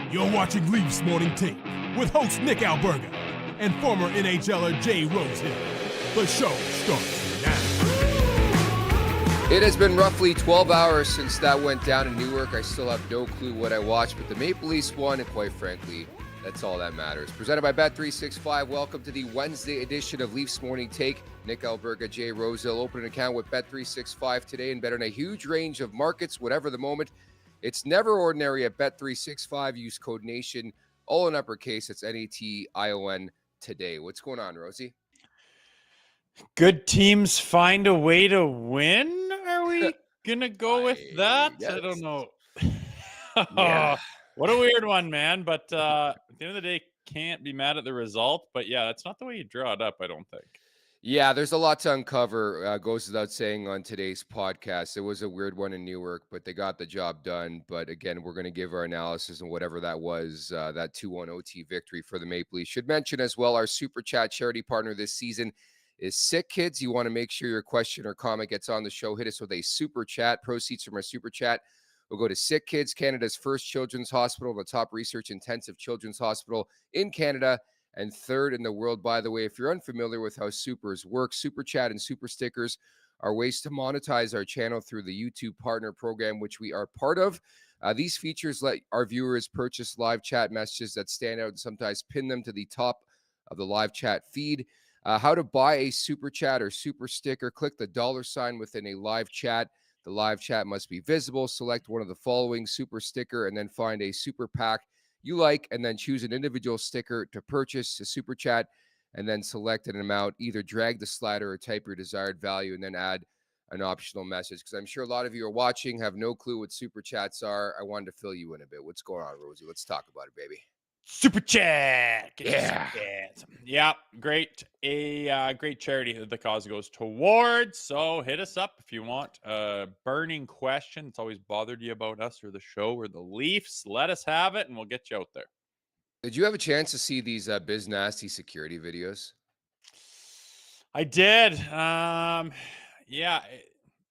You're watching Leafs Morning Take with host Nick Alberga and former NHLer Jay Rosehill. The show starts now. It has been roughly 12 hours since that went down in Newark. I still have no clue what I watched, but the Maple Leafs won, and quite frankly, that's all that matters. Presented by Bet365, welcome to the Wednesday edition of Leafs Morning Take. Nick Alberga Jay Rosehill, open an account with Bet365 today and bet on a huge range of markets, whatever the moment. It's never ordinary at Bet365. Use code NATION, all in uppercase. It's NATION today. What's going on, Rosie? Good teams find a way to win? Are we going to go with that? I don't know. Yeah. What a weird one, man. But at the end of the day, can't be mad at the result. But yeah, that's not the way you draw it up, I don't think. Yeah, there's a lot to uncover, goes without saying on today's podcast. It was a weird one in Newark, but they got the job done. But again, we're going to give our analysis on whatever that was, that 2-1 OT victory for the Maple Leafs. Should mention as well, our Super Chat charity partner this season is Sick Kids. You want to make sure your question or comment gets on the show. Hit us with a Super Chat. Proceeds from our Super Chat will go to Sick Kids, Canada's first children's hospital, the top research intensive children's hospital in Canada, and third in the world. By the way, if you're unfamiliar with how supers work, Super Chat and Super Stickers are ways to monetize our channel through the YouTube Partner Program, which we are part of. These features let our viewers purchase live chat messages that stand out and sometimes pin them to the top of the live chat feed. How to buy a Super Chat or Super Sticker, click the $ within a live chat. The live chat must be visible. Select one of the following: Super Sticker, and then find a Super Pack you like, and then choose an individual sticker to purchase a Super Chat, and then select an amount. Either drag the slider or type your desired value and then add an optional message, because I'm sure a lot of you are watching, have no clue what Super Chats are. I wanted to fill you in a bit. What's going on, Rosie? Let's talk about it, baby. Super Chat. Yeah. Yeah, great. Great charity that the cause goes towards. So hit us up if you want a burning question. It's always bothered you about us or the show or the Leafs. Let us have it, and we'll get you out there. Did you have a chance to see these Biznasty security videos? I did. Yeah.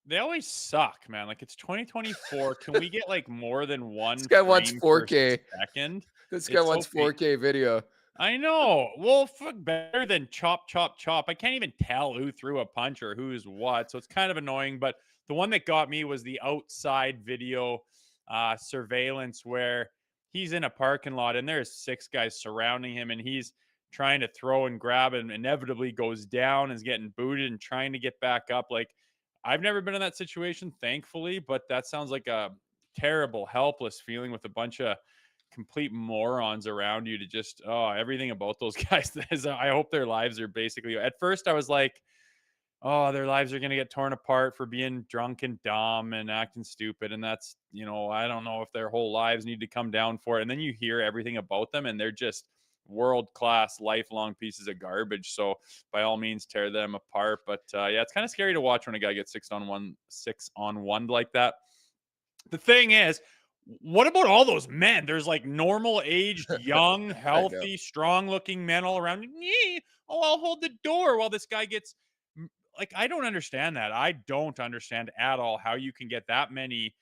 They always suck, man. Like, it's 2024. Can we get like more than one This guy wants frame per 4K. second? This guy wants 4K video. I know. Well, better than chop, chop, chop. I can't even tell who threw a punch or who's what. So it's kind of annoying. But the one that got me was the outside video surveillance where he's in a parking lot and there's 6 guys surrounding him and he's trying to throw and grab and inevitably goes down and is getting booted and trying to get back up. Like, I've never been in that situation, thankfully, but that sounds like a terrible, helpless feeling with a bunch of complete morons around you to just, everything about those guys is, I hope their lives are basically, at first I was like, oh, their lives are going to get torn apart for being drunk and dumb and acting stupid. And that's, I don't know if their whole lives need to come down for it. And then you hear everything about them and they're just world-class, lifelong pieces of garbage. So by all means, tear them apart. But yeah, it's kind of scary to watch when a guy gets 6-on-1 like that. The thing is, what about all those men? There's like normal aged, young, healthy, strong looking men all around. Oh, I'll hold the door while this guy gets, like, I don't understand that. I don't understand at all how you can get that many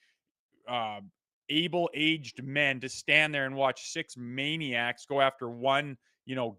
able-aged men to stand there and watch 6 maniacs go after one,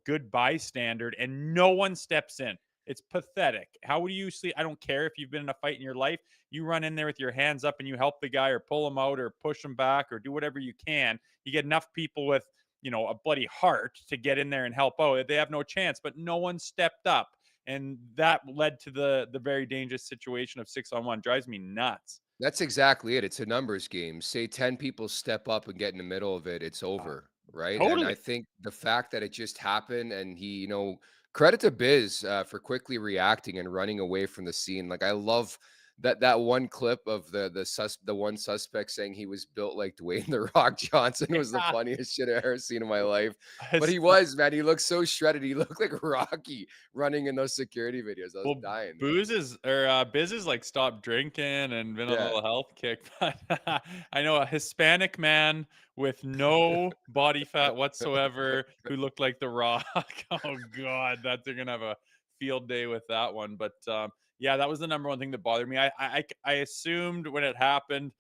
good bystander, and no one steps in. It's pathetic. How would you sleep? I don't care if you've been in a fight in your life. You run in there with your hands up and you help the guy or pull him out or push him back or do whatever you can. You get enough people with, a bloody heart to get in there and help out. They have no chance, but no one stepped up. And that led to the very dangerous situation of 6-on-1. Drives me nuts. That's exactly it. It's a numbers game. Say 10 people step up and get in the middle of it, it's over, right? Totally. And I think the fact that it just happened, and he, credit to Biz for quickly reacting and running away from the scene. Like, I love that one clip of the one suspect saying he was built like Dwayne "The Rock" Johnson. Was the funniest shit I've ever seen in my life. But he was, man. He looked so shredded. He looked like Rocky running in those security videos. I was dying. Biz is like stopped drinking and been on a little health kick. But I know a Hispanic man with no body fat whatsoever who looked like The Rock. Oh God, they're gonna have a field day with that one. But yeah, that was the number one thing that bothered me. I assumed when it happened,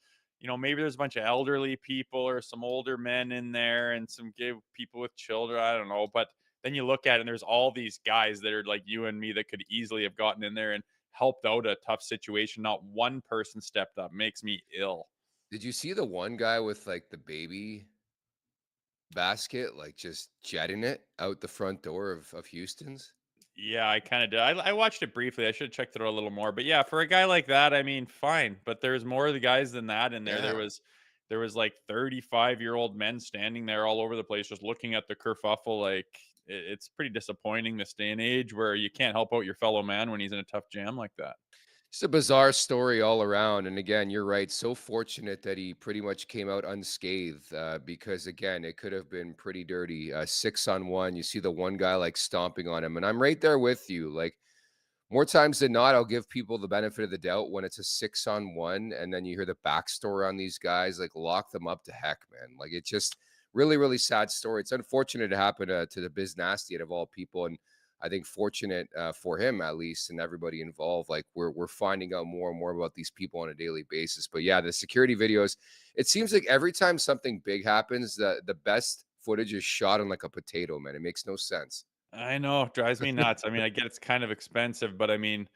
maybe there's a bunch of elderly people or some older men in there and some gay people with children. I don't know. But then you look at it and there's all these guys that are like you and me that could easily have gotten in there and helped out a tough situation. Not one person stepped up. Makes me ill. Did you see the one guy with like the baby basket, like just jetting it out the front door of Houston's? Yeah, I kind of did. I watched it briefly. I should have checked it out a little more. But yeah, for a guy like that, I mean, fine. But there's more of the guys than that in there. Yeah. There was like 35-year-old men standing there all over the place, just looking at the kerfuffle. Like it's pretty disappointing this day and age where you can't help out your fellow man when he's in a tough jam like that. It's a bizarre story all around. And again, you're right. So fortunate that he pretty much came out unscathed because, again, it could have been pretty dirty. 6-on-1. You see the one guy like stomping on him. And I'm right there with you. Like, more times than not, I'll give people the benefit of the doubt when it's a 6-on-1 and then you hear the backstory on these guys, like lock them up to heck, man. Like it's just really, really sad story. It's unfortunate to happen to the Biznasty out of all people. And I think fortunate for him, at least, and everybody involved. Like we're finding out more and more about these people on a daily basis. But yeah, the security videos, it seems like every time something big happens, the best footage is shot on like a potato, man. It makes no sense. I know, it drives me nuts. I mean, I get it's kind of expensive, but I mean,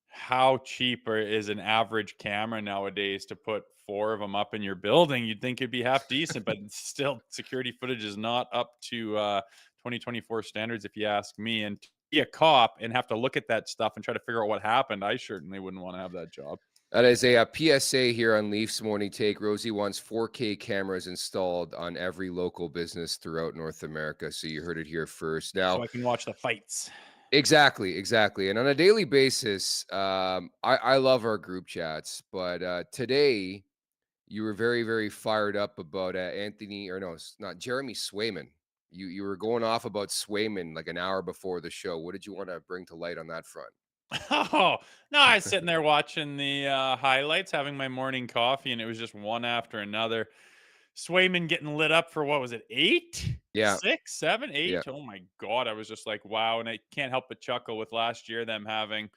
how cheap is an average camera nowadays to put 4 of them up in your building? You'd think it'd be half decent, but still, security footage is not up to 2024 standards, if you ask me. And to be a cop and have to look at that stuff and try to figure out what happened, I certainly wouldn't want to have that job. That is a PSA here on Leafs Morning Take. Rosie wants 4K cameras installed on every local business throughout North America. So you heard it here first. So Now, I can watch the fights. exactly. And on a daily basis, I love our group chats. But today, you were very, very fired up about Anthony, or no, it's not Jeremy Swayman. You were going off about Swayman like an hour before the show. What did you want to bring to light on that front? Oh, no, I was sitting there watching the highlights, having my morning coffee, and it was just one after another. Swayman getting lit up for what was it, 8? Yeah, 6, 7, yeah. 8? Oh my God. I was just like, wow. And I can't help but chuckle with last year, them having,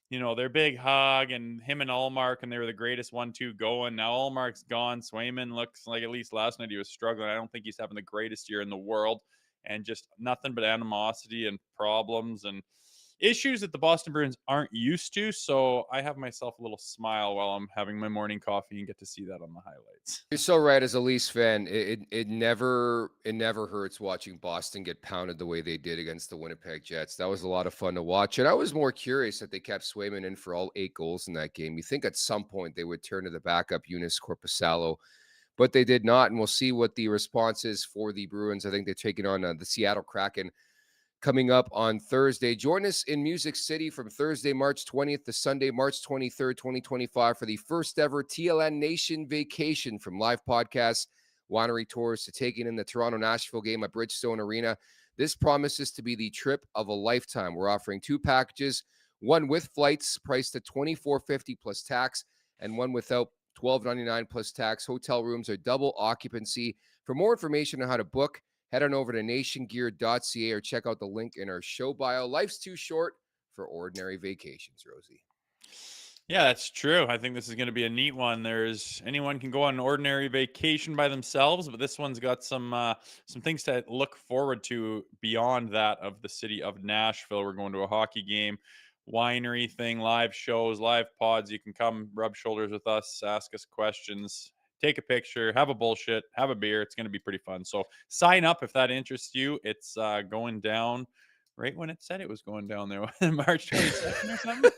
their big hug and him and Allmark, and they were the greatest 1-2 going. Now Allmark's gone. Swayman looks like, at least last night, he was struggling. I don't think he's having the greatest year in the world, and just nothing but animosity and problems and issues that the Boston Bruins aren't used to. So I have myself a little smile while I'm having my morning coffee and get to see that on the highlights. You're so right. As a Leafs fan, it never hurts watching Boston get pounded the way they did against the Winnipeg Jets. That was a lot of fun to watch, and I was more curious that they kept Swayman in for all 8 goals in that game. You think at some point they would turn to the backup Eunice Corpusalo, but they did not. And we'll see what the response is for the Bruins. I think they're taking on the Seattle Kraken coming up on Thursday. Join us in Music City from Thursday, March 20th to Sunday, March 23rd, 2025 for the first ever TLN Nation vacation, from live podcasts, winery tours to taking in the Toronto-Nashville game at Bridgestone Arena. This promises to be the trip of a lifetime. We're offering 2 packages, one with flights priced at $24.50 plus tax, and one without, $12.99 plus tax. Hotel rooms are double occupancy. For more information on how to book, head on over to nationgear.ca or check out the link in our show bio. Life's too short for ordinary vacations, Rosie. Yeah, that's true. I think this is going to be a neat one. Anyone can go on an ordinary vacation by themselves, but this one's got some things to look forward to beyond that of the city of Nashville. We're going to a hockey game, winery thing, live shows, live pods. You can come rub shoulders with us, ask us questions, take a picture, have a bullshit, have a beer. It's going to be pretty fun. So sign up if that interests you. It's going down right when it said it was going down there, March 22nd or something.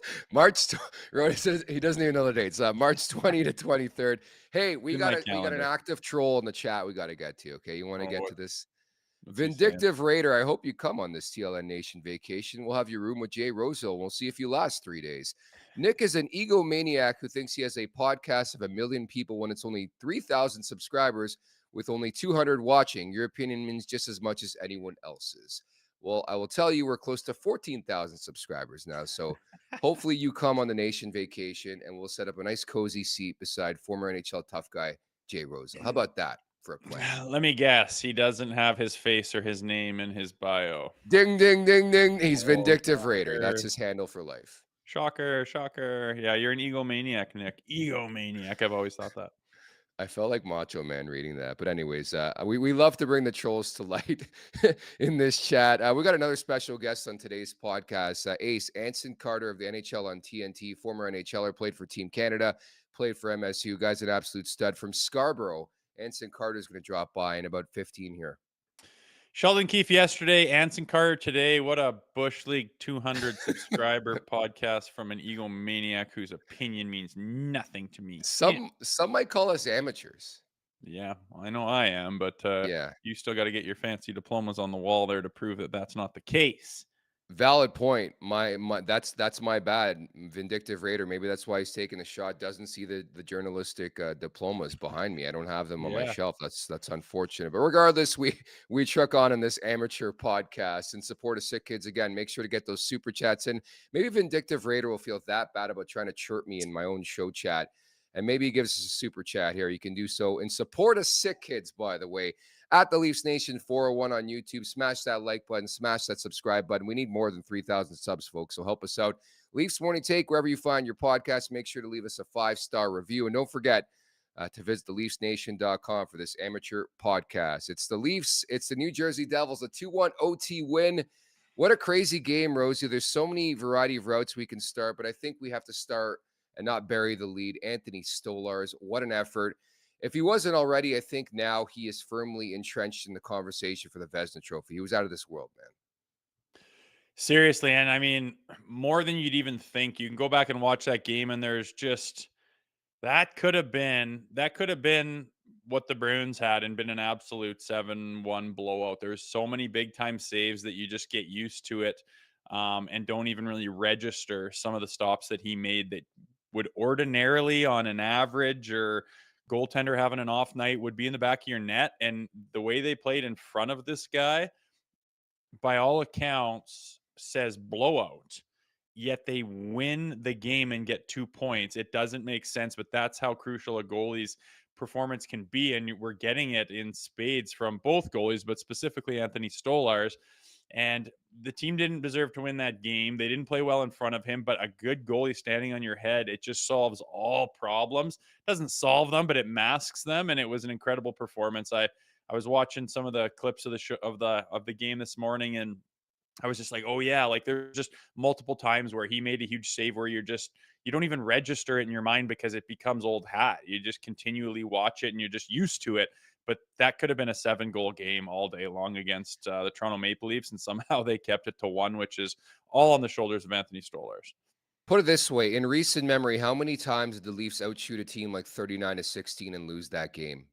Roy says he doesn't even know the dates. March 20 to 23rd. Hey, we In got my an calendar. active troll in the chat we got to get to. Okay, you want to Oh, get to this what's he saying? vindictive Raider? I hope you come on this TLN Nation vacation. We'll have your room with Jay Rosehill. We'll see if you last 3 days. Nick is an egomaniac who thinks he has a podcast of 1 million people when it's only 3,000 subscribers with only 200 watching. Your opinion means just as much as anyone else's. Well, I will tell you, we're close to 14,000 subscribers now. So hopefully you come on the Nation vacation and we'll set up a nice cozy seat beside former NHL tough guy Jay Rosehill. How about that for a plan? Let me guess. He doesn't have his face or his name in his bio. Ding, ding, ding, ding. He's Oh, Vindictive Raider. That's shocker. his handle for life. Shocker. Yeah, you're an egomaniac, Nick. Egomaniac. I've always thought that. I felt like Macho Man reading that. But anyways, we love to bring the trolls to light in this chat. We got another special guest on today's podcast, Ace Anson Carter of the NHL on TNT, former NHLer, played for Team Canada, played for MSU. Guy's an absolute stud from Scarborough. Anson Carter is going to drop by in about 15 here. Sheldon Keefe yesterday, Anson Carter today. What a Bush League 200 subscriber podcast from an egomaniac whose opinion means nothing to me. Some might call us amateurs. Yeah, I know I am, but Yeah. you still got to get your fancy diplomas on the wall there to prove that that's not the case. Valid point. My that's my bad. Vindictive Raider. Maybe that's why he's taking a shot. Doesn't see the journalistic diplomas behind me. I don't have them on my Yeah. shelf. That's unfortunate. But regardless, we truck on in this amateur podcast in support of sick kids. Again, make sure to get those super chats in. Maybe Vindictive Raider will feel that bad about trying to chirp me in my own show chat, and maybe he gives us a super chat here. You can do so in support of sick kids. By the way, at the Leafs Nation 401 on YouTube. Smash that like button, smash that subscribe button. We need more than 3,000 subs, folks, so help us out. Leafs Morning Take, wherever you find your podcast, make sure to leave us a 5-star review. And don't forget to visit theleafsnation.com for this amateur podcast. It's the Leafs, it's the New Jersey Devils, a 2-1 OT win. What a crazy game, Rosie. There's so many variety of routes we can start, but I think we have to start and not bury the lead. Anthony Stolarzeny, what an effort. If he wasn't already, I think now he is firmly entrenched in the conversation for the Vezina Trophy. He was out of this world, man. Seriously, and I mean, more than you'd even think. You can go back and watch that game, and there's just that could have been what the Bruins had and been an absolute 7-1 blowout. There's so many big time saves that you just get used to it, and don't even really register some of the stops that he made that would ordinarily, on an average or goaltender having an off night, would be in the back of your net. And the way they played in front of this guy, by all accounts, says blowout, yet they win the game and get 2 points. It doesn't make sense, but that's how crucial a goalie's performance can be. And we're getting it in spades from both goalies, but specifically Anthony Stolarzeny. And the team didn't deserve to win that game. They didn't play well in front of him, but a good goalie standing on your head, it just solves all problems. Doesn't solve them, but it masks them. And it was an incredible performance. I was watching some of the clips of the show, of the game this morning, and I was just like, oh yeah, like there's just multiple times where he made a huge save where you don't even register it in your mind because it becomes old hat. You just continually watch it and you're just used to it. But that could have been a 7-goal game all day long against the Toronto Maple Leafs, and somehow they kept it to 1, which is all on the shoulders of Anthony Stolarzeny. Put it this way, in recent memory, how many times did the Leafs outshoot a team like 39-16 and lose that game?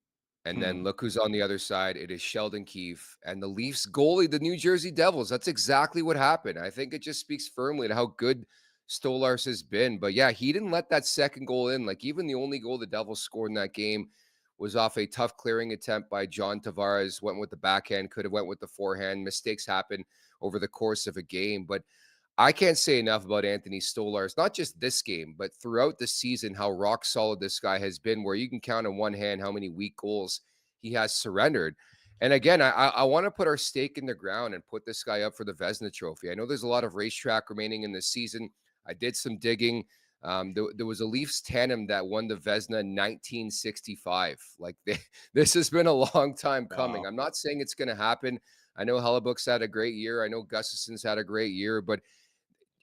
And then look who's on the other side. It is Sheldon Keefe and the Leafs goalie, the New Jersey Devils. That's exactly what happened. I think it just speaks firmly to how good Stolarzeny has been. But yeah, he didn't let that second goal in. Like even the only goal the Devils scored in that game was off a tough clearing attempt by John Tavares. Went with the backhand, could have went with the forehand. Mistakes happen over the course of a game. But I can't say enough about Anthony Stolarzeny, not just this game, but throughout the season, how rock solid this guy has been, where you can count on one hand how many weak goals he has surrendered. And again, I want to put our stake in the ground and put this guy up for the Vezina Trophy. I know there's a lot of racetrack remaining in this season. I did some digging. There was a Leafs tandem that won the Vezina in 1965. Like this has been a long time coming. Wow. I'm not saying it's going to happen. I know Hellebuck's had a great year. I know Gustafson's had a great year, but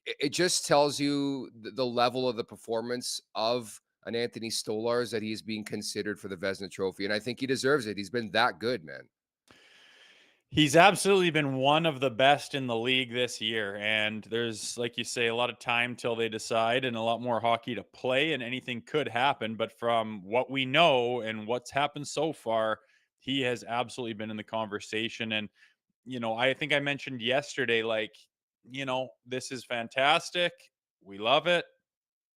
it just tells you the level of the performance of an Anthony Stolarzeny that he's being considered for the Vezina Trophy. And I think he deserves it. He's been that good, man. He's absolutely been one of the best in the league this year. And there's, like you say, a lot of time till they decide and a lot more hockey to play, and anything could happen. But from what we know and what's happened so far, he has absolutely been in the conversation. And, I think I mentioned yesterday, like, this is fantastic. We love it,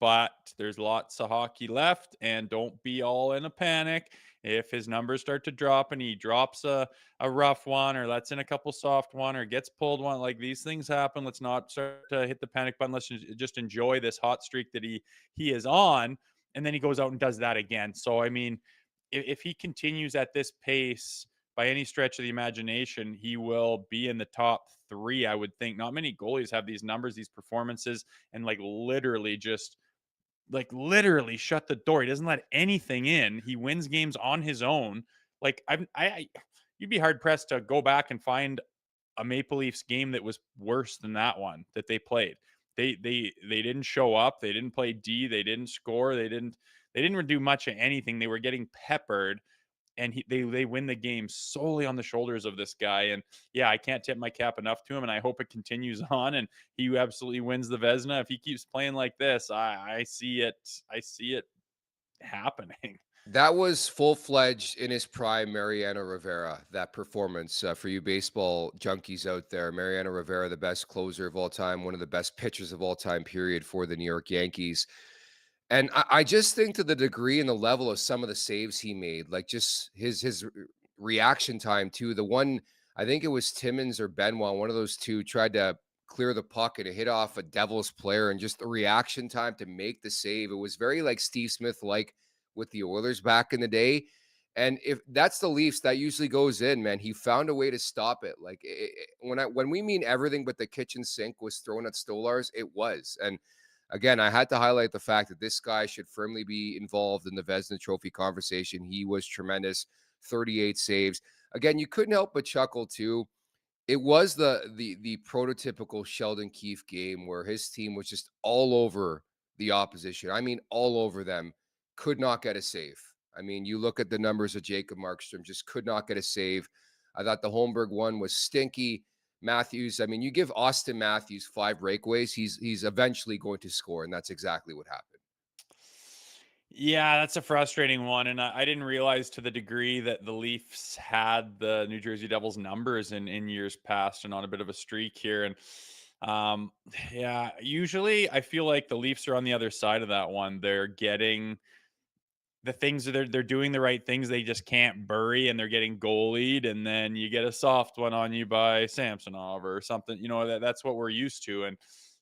but there's lots of hockey left, and don't be all in a panic if his numbers start to drop and he drops a rough one or lets in a couple soft one or gets pulled one. Like, these things happen. Let's not start to hit the panic button. Let's just enjoy this hot streak that he is on. And then he goes out and does that again. So I mean, if he continues at this pace by any stretch of the imagination, he will be in the top 3, I would think. Not many goalies have these numbers, these performances, and like literally just like literally shut the door. He doesn't let anything in. He wins games on his own. Like you'd be hard pressed to go back and find a Maple Leafs game that was worse than that one that they played. They didn't show up. They didn't play D. They didn't score. They didn't do much of anything. They were getting peppered, and they win the game solely on the shoulders of this guy. And yeah, I can't tip my cap enough to him, and I hope it continues on. And he absolutely wins the Vezina if he keeps playing like this. I see it. I see it happening. That was full-fledged in his prime, Mariano Rivera, that performance. For you baseball junkies out there, Mariano Rivera, the best closer of all time, one of the best pitchers of all time, period, for the New York Yankees. And I just think to the degree and the level of some of the saves he made, like just his reaction time to the one, I think it was Timmins or Benoit, one of those two tried to clear the puck and it hit off a Devils player, and just the reaction time to make the save. It was very like Steve Smith, like with the Oilers back in the day. And if that's the Leafs, that usually goes in, man. He found a way to stop it. Like when we mean everything but the kitchen sink was thrown at Stolars, it was. And again, I had to highlight the fact that this guy should firmly be involved in the Vezina Trophy conversation. He was tremendous, 38 saves. Again, you couldn't help but chuckle too. It was the prototypical Sheldon Keefe game where his team was just all over the opposition. I mean, all over them. Could not get a save. I mean, you look at the numbers of Jacob Markstrom, just could not get a save. I thought the Holmberg one was stinky. Matthews, I mean, you give Austin Matthews 5 breakaways, he's eventually going to score, and that's exactly what happened. Yeah, that's a frustrating one. And I didn't realize to the degree that the Leafs had the New Jersey Devils numbers in years past and on a bit of a streak here. And um, yeah, usually I feel like the Leafs are on the other side of that one. They're getting the things that they're doing the right things. They just can't bury, and they're getting goalied. And then you get a soft one on you by Samsonov or something. That's what we're used to. And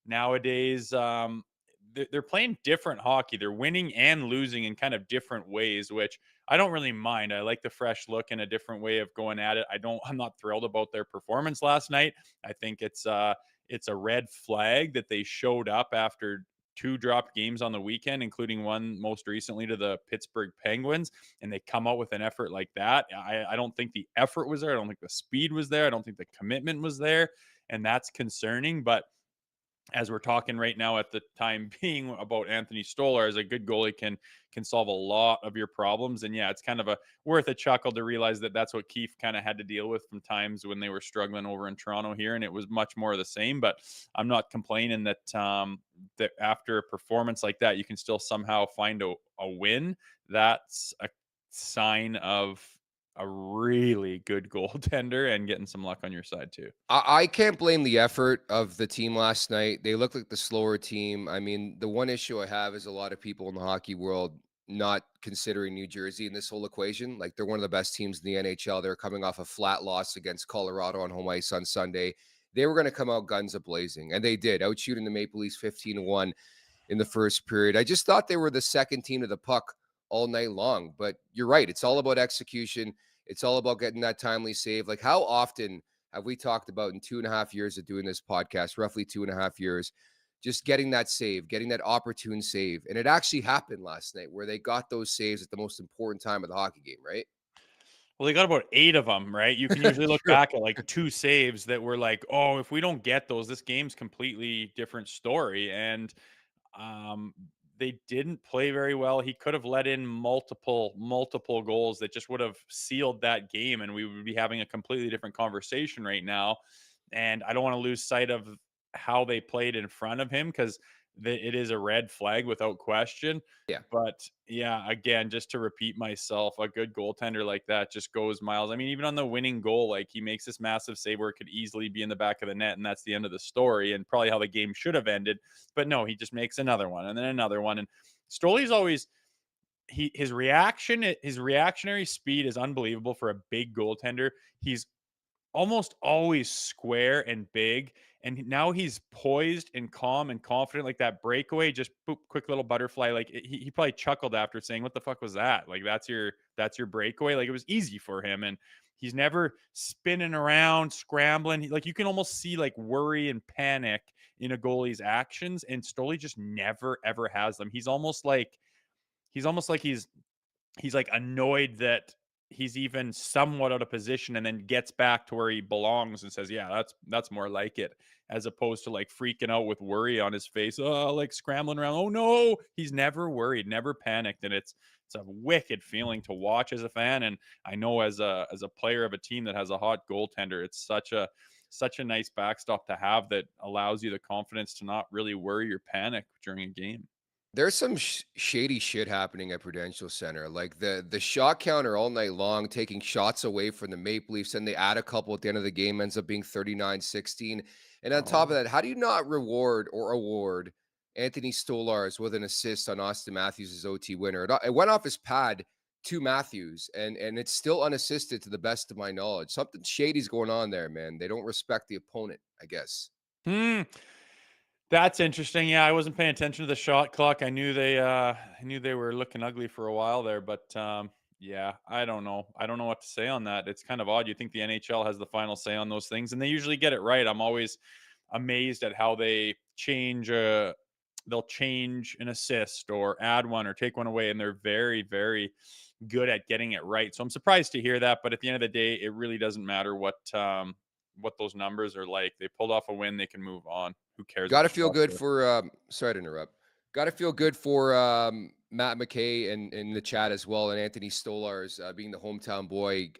nowadays, they're playing different hockey. They're winning and losing in kind of different ways, which I don't really mind. I like the fresh look and a different way of going at it. I'm not thrilled about their performance last night. I think it's a red flag that they showed up after 2 dropped games on the weekend, including one most recently to the Pittsburgh Penguins, and they come out with an effort like that. I don't think the effort was there. I don't think the speed was there. I don't think the commitment was there, and that's concerning. But as we're talking right now at the time being about Anthony Stolar, as a good goalie can solve a lot of your problems. And yeah, it's kind of worth a chuckle to realize that that's what Keefe kind of had to deal with from times when they were struggling over in Toronto here, and it was much more of the same. But I'm not complaining that that after a performance like that, you can still somehow find a win. That's a sign of a really good goaltender and getting some luck on your side too. I can't blame the effort of the team last night. They looked like the slower team. I mean, the one issue I have is a lot of people in the hockey world not considering New Jersey in this whole equation. Like, they're one of the best teams in the NHL. They're coming off a flat loss against Colorado on home ice on Sunday. They were going to come out guns a-blazing, and they did, outshooting the Maple Leafs 15-1 in the first period. I just thought they were the second team to the puck all night long. But you're right. It's all about execution. It's all about getting that timely save. Like, how often have we talked about in 2.5 years of doing this podcast, roughly 2.5 years, just getting that save, getting that opportune save? And it actually happened last night where they got those saves at the most important time of the hockey game, right? Well, they got about 8 of them, right? You can usually look True. back at like 2 saves that were like, oh, if we don't get those, this game's completely different story. And um, they didn't play very well. He could have let in multiple goals that just would have sealed that game, and we would be having a completely different conversation right now. And I don't want to lose sight of how they played in front of him, because it is a red flag without question. Yeah. But yeah, again, just to repeat myself, a good goaltender like that just goes miles. I mean, even on the winning goal, like, he makes this massive save where it could easily be in the back of the net, and that's the end of the story, and probably how the game should have ended. But no, he just makes another one and then another one. And Stoley's always his reactionary speed is unbelievable for a big goaltender. He's almost always square and big. And now he's poised and calm and confident, like that breakaway, just boop, quick little butterfly. Like, he probably chuckled after saying, what the fuck was that? Like, that's your breakaway. Like, it was easy for him. And he's never spinning around, scrambling. Like, you can almost see like worry and panic in a goalie's actions, and Stoli just never ever has them. He's like annoyed that he's even somewhat out of position, and then gets back to where he belongs and says, yeah, that's more like it, as opposed to like freaking out with worry on his face, like scrambling around. Oh no, he's never worried, never panicked. And it's a wicked feeling to watch as a fan. And I know as a player of a team that has a hot goaltender, it's such a nice backstop to have that allows you the confidence to not really worry or panic during a game. There's some shady shit happening at Prudential Center. Like the shot counter all night long, taking shots away from the Maple Leafs, and they add a couple at the end of the game, ends up being 39-16. And on top of Oh. that, how do you not reward or award Anthony Stolarzeny with an assist on Austin Matthews' OT winner? It went off his pad to Matthews, and it's still unassisted to the best of my knowledge. Something shady's going on there, man. They don't respect the opponent, I guess. That's interesting. Yeah, I wasn't paying attention to the shot clock. I knew they were looking ugly for a while there, but yeah, I don't know. I don't know what to say on that. It's kind of odd. You think the NHL has the final say on those things, and they usually get it right. I'm always amazed at how they change. They'll change an assist or add one or take one away, and they're very, very good at getting it right. So I'm surprised to hear that. But at the end of the day, it really doesn't matter what those numbers are like. They pulled off a win, they can move on. Who cares? Got to feel good for sorry to interrupt. Got to feel good for Matt McKay and in the chat as well, and Anthony Stolars being the hometown boy,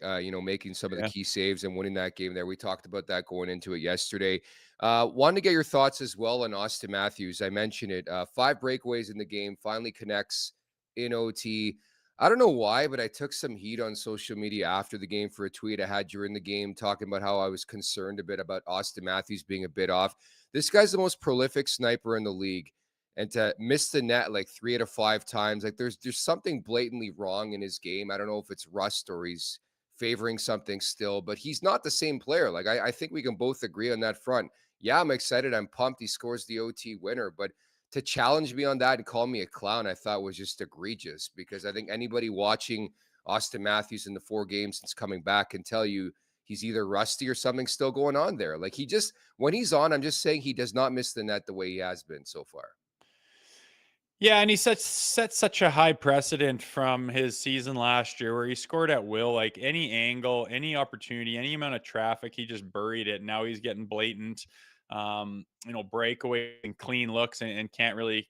making some of the key saves and winning that game there. We talked about that going into it yesterday. Wanted to get your thoughts as well on Austin Matthews. I mentioned it. 5 breakaways in the game, finally connects in OT. I don't know why, but I took some heat on social media after the game for a tweet I had during the game talking about how I was concerned a bit about Austin Matthews being a bit off. This guy's the most prolific sniper in the league, and to miss the net like 3 out of 5 times, like there's something blatantly wrong in his game. I don't know if it's rust or he's favoring something still, but he's not the same player. Like I think we can both agree on that front. Yeah, I'm excited. I'm pumped. He scores the OT winner, but to challenge me on that and call me a clown, I thought was just egregious, because I think anybody watching Austin Matthews in the 4 games since coming back can tell you he's either rusty or something still going on there. Like when he's on, I'm just saying he does not miss the net the way he has been so far. Yeah, and he set such a high precedent from his season last year where he scored at will, like any angle, any opportunity, any amount of traffic, he just buried it. Now he's getting blatant, breakaway and clean looks, and can't really,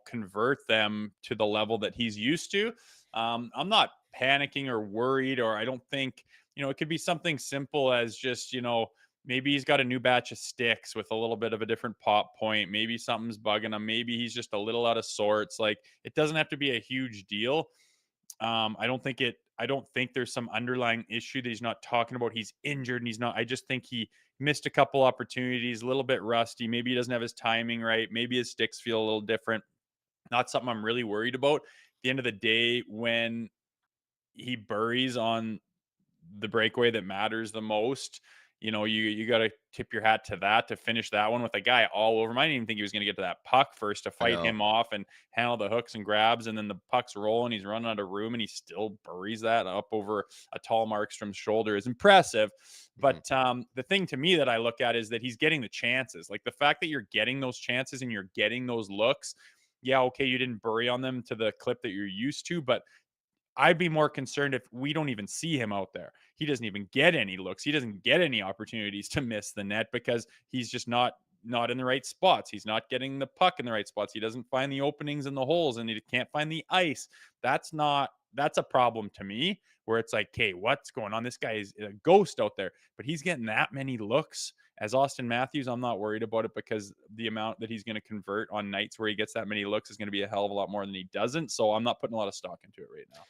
convert them to the level that he's used to. I'm not panicking or worried, or I don't think, it could be something simple as just, maybe he's got a new batch of sticks with a little bit of a different pop point. Maybe something's bugging him. Maybe he's just a little out of sorts. Like, it doesn't have to be a huge deal. I don't think there's some underlying issue that he's not talking about. He's injured and he's not. I just think he missed a couple opportunities, a little bit rusty. Maybe he doesn't have his timing right. Maybe his sticks feel a little different. Not something I'm really worried about. At the end of the day, when he buries on the breakaway that matters the most, you got to tip your hat to that, to finish that one with a guy all over him. I didn't even think he was going to get to that puck first to fight him off and handle the hooks and grabs, and then the puck's rolling, he's running out of room, and he still buries that up over a tall Markstrom's shoulder is impressive. But the thing to me that I look at is that he's getting the chances. Like, the fact that you're getting those chances and you're getting those looks, yeah, okay, you didn't bury on them to the clip that you're used to, but I'd be more concerned if we don't even see him out there. He doesn't even get any looks. He doesn't get any opportunities to miss the net because he's just not in the right spots. He's not getting the puck in the right spots. He doesn't find the openings and the holes, and he can't find the ice. That's a problem to me, where it's like, okay, what's going on? This guy is a ghost out there, but he's getting that many looks. As Austin Matthews, I'm not worried about it, because the amount that he's going to convert on nights where he gets that many looks is going to be a hell of a lot more than he doesn't. So I'm not putting a lot of stock into it right now.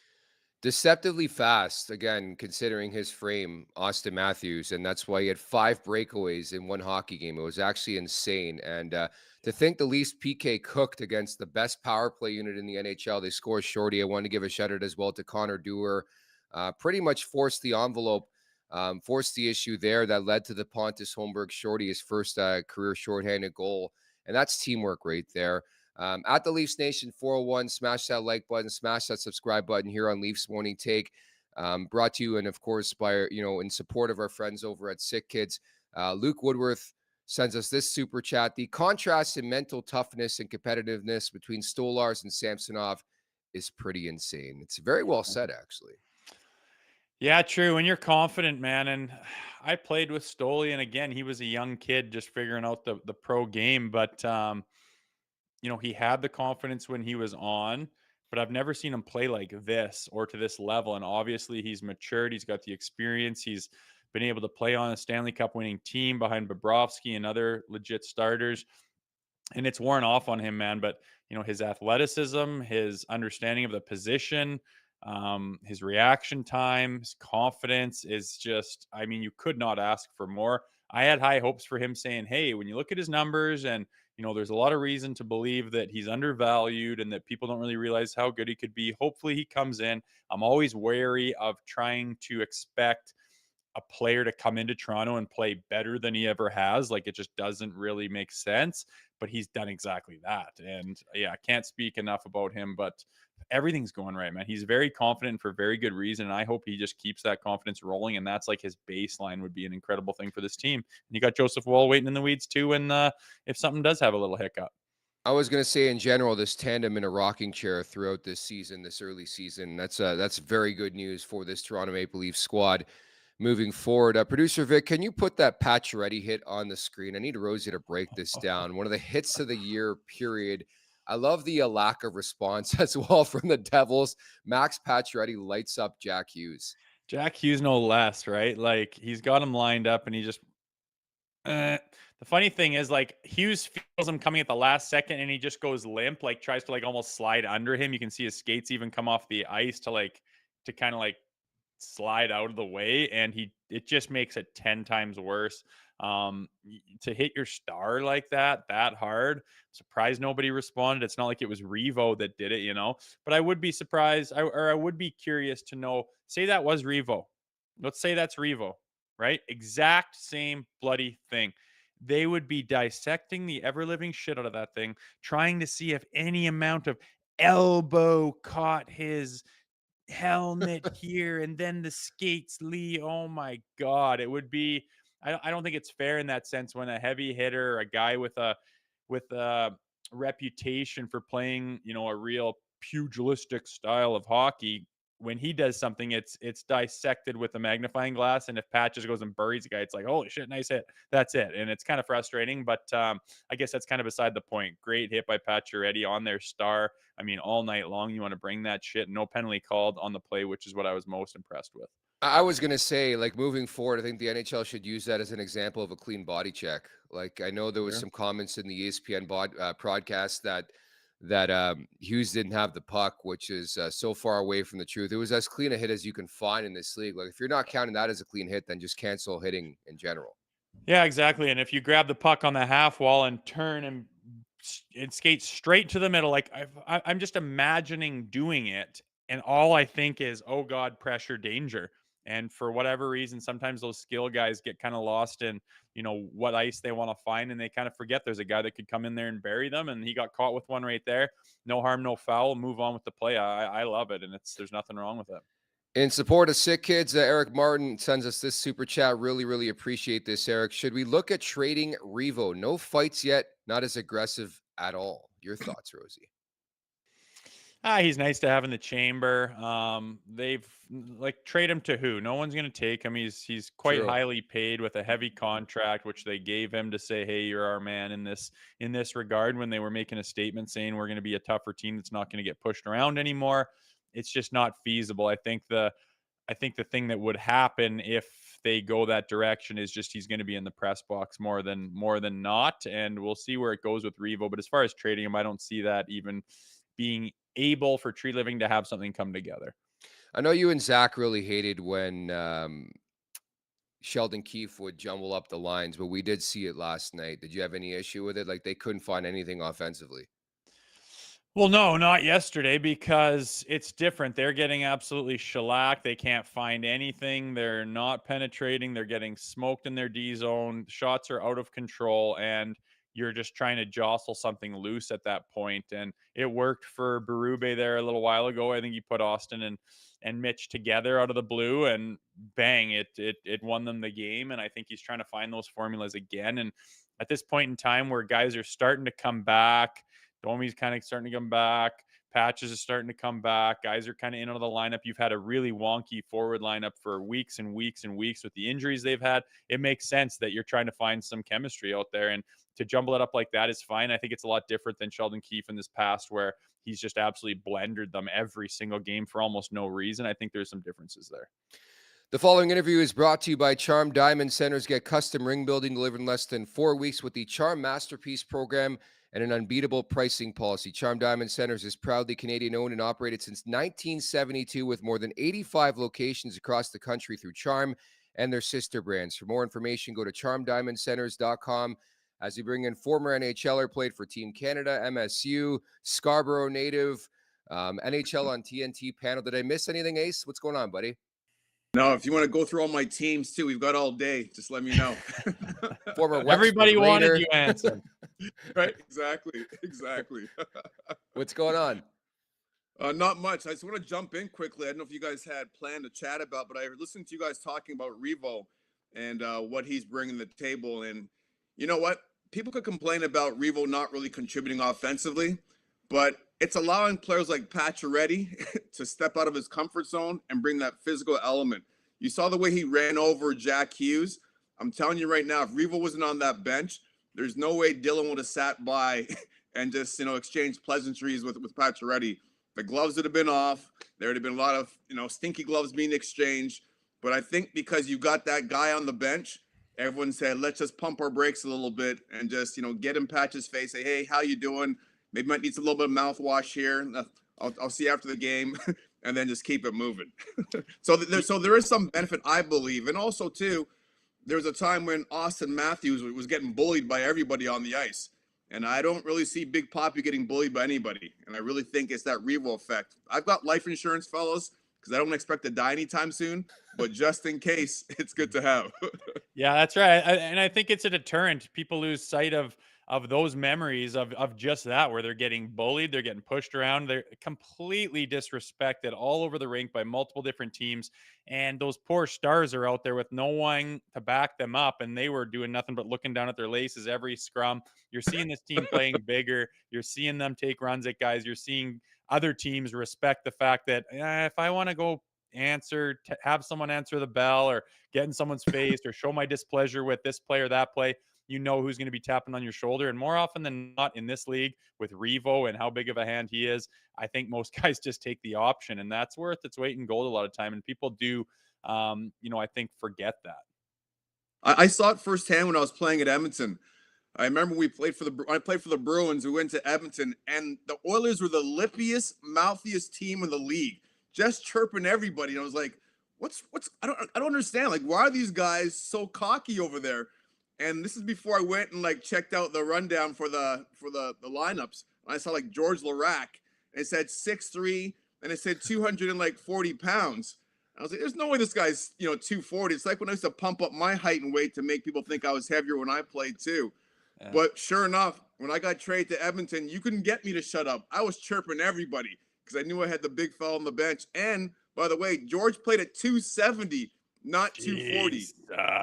Deceptively fast, again, considering his frame, Austin Matthews, and that's why he had 5 breakaways in one hockey game. It was actually insane. And to think the Leafs PK cooked against the best power play unit in the NHL, they score shorty. I wanted to give a shout out as well to Connor Dewar. Pretty much forced the envelope, forced the issue there that led to the Pontus Holmberg shorty, his first career shorthanded goal. And that's teamwork right there. At the Leafs Nation 401, smash that like button, smash that subscribe button here on Leafs Morning Take. Brought to you, and of course, by, in support of our friends over at Sick Kids. Luke Woodworth sends us this super chat. The contrast in mental toughness and competitiveness between Stolars and Samsonov is pretty insane. It's very well said, actually. Yeah, true. When you're confident, man, and I played with Stoli, and again, he was a young kid just figuring out the pro game, but he had the confidence when he was on, but I've never seen him play like this or to this level. And obviously, he's matured. He's got the experience. He's been able to play on a Stanley Cup winning team behind Bobrovsky and other legit starters. And it's worn off on him, man. But, his athleticism, his understanding of the position, his reaction time, his confidence is just, I mean, you could not ask for more. I had high hopes for him saying, hey, when you look at his numbers and there's a lot of reason to believe that he's undervalued and that people don't really realize how good he could be. Hopefully he comes in. I'm always wary of trying to expect a player to come into Toronto and play better than he ever has. Like, it just doesn't really make sense, but he's done exactly that. And yeah, I can't speak enough about him, but everything's going right, man. He's very confident for very good reason. And I hope he just keeps that confidence rolling. And that's like his baseline would be an incredible thing for this team. And you got Joseph Woll waiting in the weeds too. And if something does have a little hiccup. I was going to say, in general, this tandem in a rocking chair throughout this season, this early season, that's very good news for this Toronto Maple Leafs squad moving forward. Producer Vic, can you put that Pacioretty hit on the screen? I need Rosie to break this down. One of the hits of the year, period. I love the lack of response as well from the Devils. Max Pacioretty lights up Jack Hughes. Jack Hughes, no less, right? Like, he's got him lined up and he just the funny thing is, like, Hughes feels him coming at the last second and he just goes limp, like tries to like almost slide under him. You can see his skates even come off the ice to kind of like slide out of the way, and it just makes it 10 times worse. To hit your star like that hard, surprised nobody responded. It's not like it was Revo that did it, but I would be surprised, or I would be curious to know, say that was Revo. Let's say that's Revo, right? Exact same bloody thing. They would be dissecting the ever living shit out of that thing, trying to see if any amount of elbow caught his helmet here and then the skates Lee. Oh my God. It would be, I don't think it's fair in that sense when a heavy hitter, a guy with a reputation for playing, a real pugilistic style of hockey, when he does something, it's dissected with a magnifying glass. And if Patches goes and buries the guy, it's like, holy shit, nice hit. That's it. And it's kind of frustrating, but I guess that's kind of beside the point. Great hit by Pacioretty on their star. I mean, all night long, you want to bring that shit. No penalty called on the play, which is what I was most impressed with. I was going to say, like, moving forward, I think the NHL should use that as an example of a clean body check. Like, I know there was some comments in the ESPN broadcast that Hughes didn't have the puck, which is so far away from the truth. It was as clean a hit as you can find in this league. Like, if you're not counting that as a clean hit, then just cancel hitting in general. Yeah, exactly. And if you grab the puck on the half wall and turn and skate straight to the middle, like I'm just imagining doing it, and all I think is, oh God, pressure, danger. And for whatever reason, sometimes those skill guys get kind of lost in, what ice they want to find, and they kind of forget there's a guy that could come in there and bury them. And he got caught with one right there. No harm, no foul. Move on with the play. I love it, and there's nothing wrong with it. In support of Sick Kids, Eric Martin sends us this super chat. Really, really appreciate this, Eric. Should we look at trading Revo? No fights yet, not as aggressive at all. Your thoughts, Rosie? He's nice to have in the chamber. They've trade him to who? No one's going to take him. He's quite highly paid with a heavy contract, which they gave him to say, "Hey, you're our man in this regard." When they were making a statement saying we're going to be a tougher team that's not going to get pushed around anymore, it's just not feasible. I think the thing that would happen if they go that direction is just he's going to be in the press box more than not, and we'll see where it goes with Revo. But as far as trading him, I don't see that even being able for Tree Living to have something come together. I know you and Zach really hated when Sheldon Keefe would jumble up the lines, but we did see it last night. Did you have any issue with it? Like, they couldn't find anything offensively. Well, no, not yesterday, because it's different. They're getting absolutely shellacked. They can't find anything. They're not penetrating. They're getting smoked in their D zone. Shots are out of control, and you're just trying to jostle something loose at that point. And it worked for Berube there a little while ago. I think he put Austin and Mitch together out of the blue, and bang, it won them the game. And I think he's trying to find those formulas again. And at this point in time where guys are starting to come back. Domi's kind of starting to come back. Patches is starting to come back. Guys are kind of in on the lineup. You've had a really wonky forward lineup for weeks and weeks and weeks with the injuries they've had. It makes sense that you're trying to find some chemistry out there, and to jumble it up like that is fine. I think it's a lot different than Sheldon Keefe in this past, where he's just absolutely blendered them every single game for almost no reason. I think there's some differences there. The following interview is brought to you by Charm Diamond Centers. Get custom ring building delivered in less than 4 weeks with the Charm Masterpiece program and an unbeatable pricing policy. Charm Diamond Centers is proudly Canadian-owned and operated since 1972 with more than 85 locations across the country through Charm and their sister brands. For more information, go to charmdiamondcenters.com. As we bring in former NHLer, played for Team Canada, MSU, Scarborough native, NHL on TNT panel. Did I miss anything, Ace? What's going on, buddy? No, if you want to go through all my teams too, we've got all day. Just let me know. Former Everybody Wexford wanted Raider. you, Anson. Right? Exactly. What's going on? Not much. I just want to jump in quickly. I don't know if you guys had planned to chat about, but I listened to you guys talking about Revo and what he's bringing to the table. And you know what? People could complain about Revo not really contributing offensively, but it's allowing players like Pacioretty to step out of his comfort zone and bring that physical element. You saw the way he ran over Jack Hughes. I'm telling you right now, if Revo wasn't on that bench, there's no way Dylan would have sat by and just, exchanged pleasantries with Pacioretty. The gloves would have been off. There would have been a lot of, stinky gloves being exchanged. But I think because you got that guy on the bench, everyone said, let's just pump our brakes a little bit and just, get in Patch's face. Say, hey, how you doing? Maybe might need a little bit of mouthwash here. I'll see you after the game, and then just keep it moving. So there is some benefit, I believe. And also, too, there was a time when Austin Matthews was getting bullied by everybody on the ice. And I don't really see Big Poppy getting bullied by anybody. And I really think it's that Revo effect. I've got life insurance, fellas, because I don't expect to die anytime soon. But just in case, it's good to have. Yeah, that's right. And I think it's a deterrent. People lose sight of those memories of just that, where they're getting bullied, they're getting pushed around, they're completely disrespected all over the rink by multiple different teams. And those poor stars are out there with no one to back them up. And they were doing nothing but looking down at their laces every scrum. You're seeing this team playing bigger. You're seeing them take runs at guys. You're seeing other teams respect the fact that if I want to go have someone answer the bell or get in someone's face or show my displeasure with this play or that play, you know who's going to be tapping on your shoulder. And more often than not in this league with Revo and how big of a hand he is, I think most guys just take the option, and that's worth its weight in gold a lot of time. And people do, I think forget that. I saw it firsthand when I was playing at Edmonton. I remember I played for the Bruins. We went to Edmonton, and the Oilers were the lippiest, mouthiest team in the league, just chirping everybody. And I was like, what's I don't understand. Like, why are these guys so cocky over there? And this is before I went and checked out the rundown for the lineups. And I saw George Larac, and it said 6'3", and it said 240 pounds. I was like, there's no way this guy's 240. It's like when I used to pump up my height and weight to make people think I was heavier when I played too. Yeah. But sure enough, when I got traded to Edmonton, you couldn't get me to shut up. I was chirping everybody because I knew I had the big fella on the bench. And by the way, George played at 270. Not 240.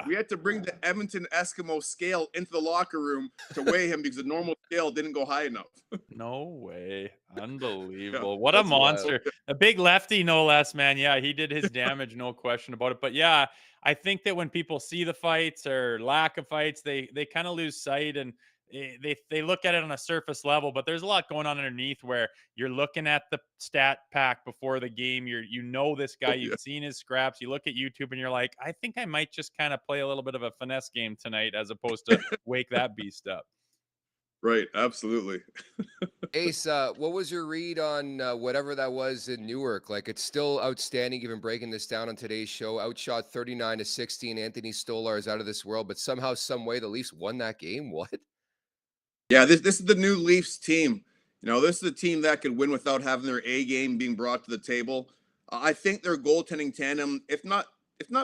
We had to bring the Edmonton Eskimo scale into the locker room to weigh him because the normal scale didn't go high enough. No way. Unbelievable. Yeah, what a monster. Wild. A big lefty, no less, man. Yeah, he did his damage, no question about it. But yeah, I think that when people see the fights or lack of fights, they kind of lose sight, and they look at it on a surface level, but there's a lot going on underneath where you're looking at the stat pack before the game. This guy, you've seen his scraps. You look at YouTube and you're like, I think I might just kind of play a little bit of a finesse game tonight as opposed to wake that beast up. Right. Absolutely. Ace, what was your read on whatever that was in Newark? It's still outstanding, even breaking this down on today's show. Outshot 39-16. Anthony Stolar is out of this world, but somehow, some way, the Leafs won that game. What? Yeah, this is the new Leafs team. This is a team that could win without having their A game being brought to the table. I think their goaltending tandem, if not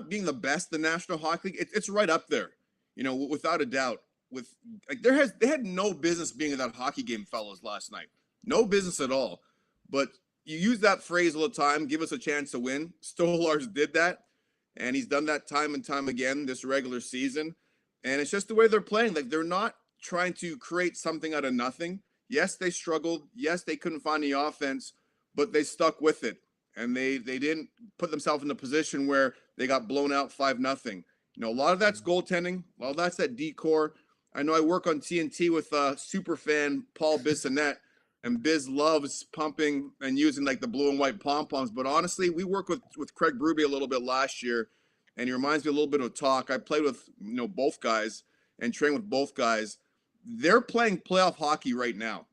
being the best in the National Hockey League, it's right up there. Without a doubt. They had no business being in that hockey game, fellas, last night. No business at all. But you use that phrase all the time, give us a chance to win. Stolars did that, and he's done that time and time again this regular season. And it's just the way they're playing. They're not trying to create something out of nothing. Yes, they struggled. Yes, they couldn't find the offense, but they stuck with it. And they didn't put themselves in a position where they got blown out 5-0. A lot of that's goaltending. A lot of that's that decor. I know I work on TNT with super fan Paul Bissonnette, and Biz loves pumping and using like the blue and white pom-poms. But honestly, we worked with Craig Berube a little bit last year, and he reminds me a little bit of Talk. I played with both guys and trained with both guys. They're playing playoff hockey right now.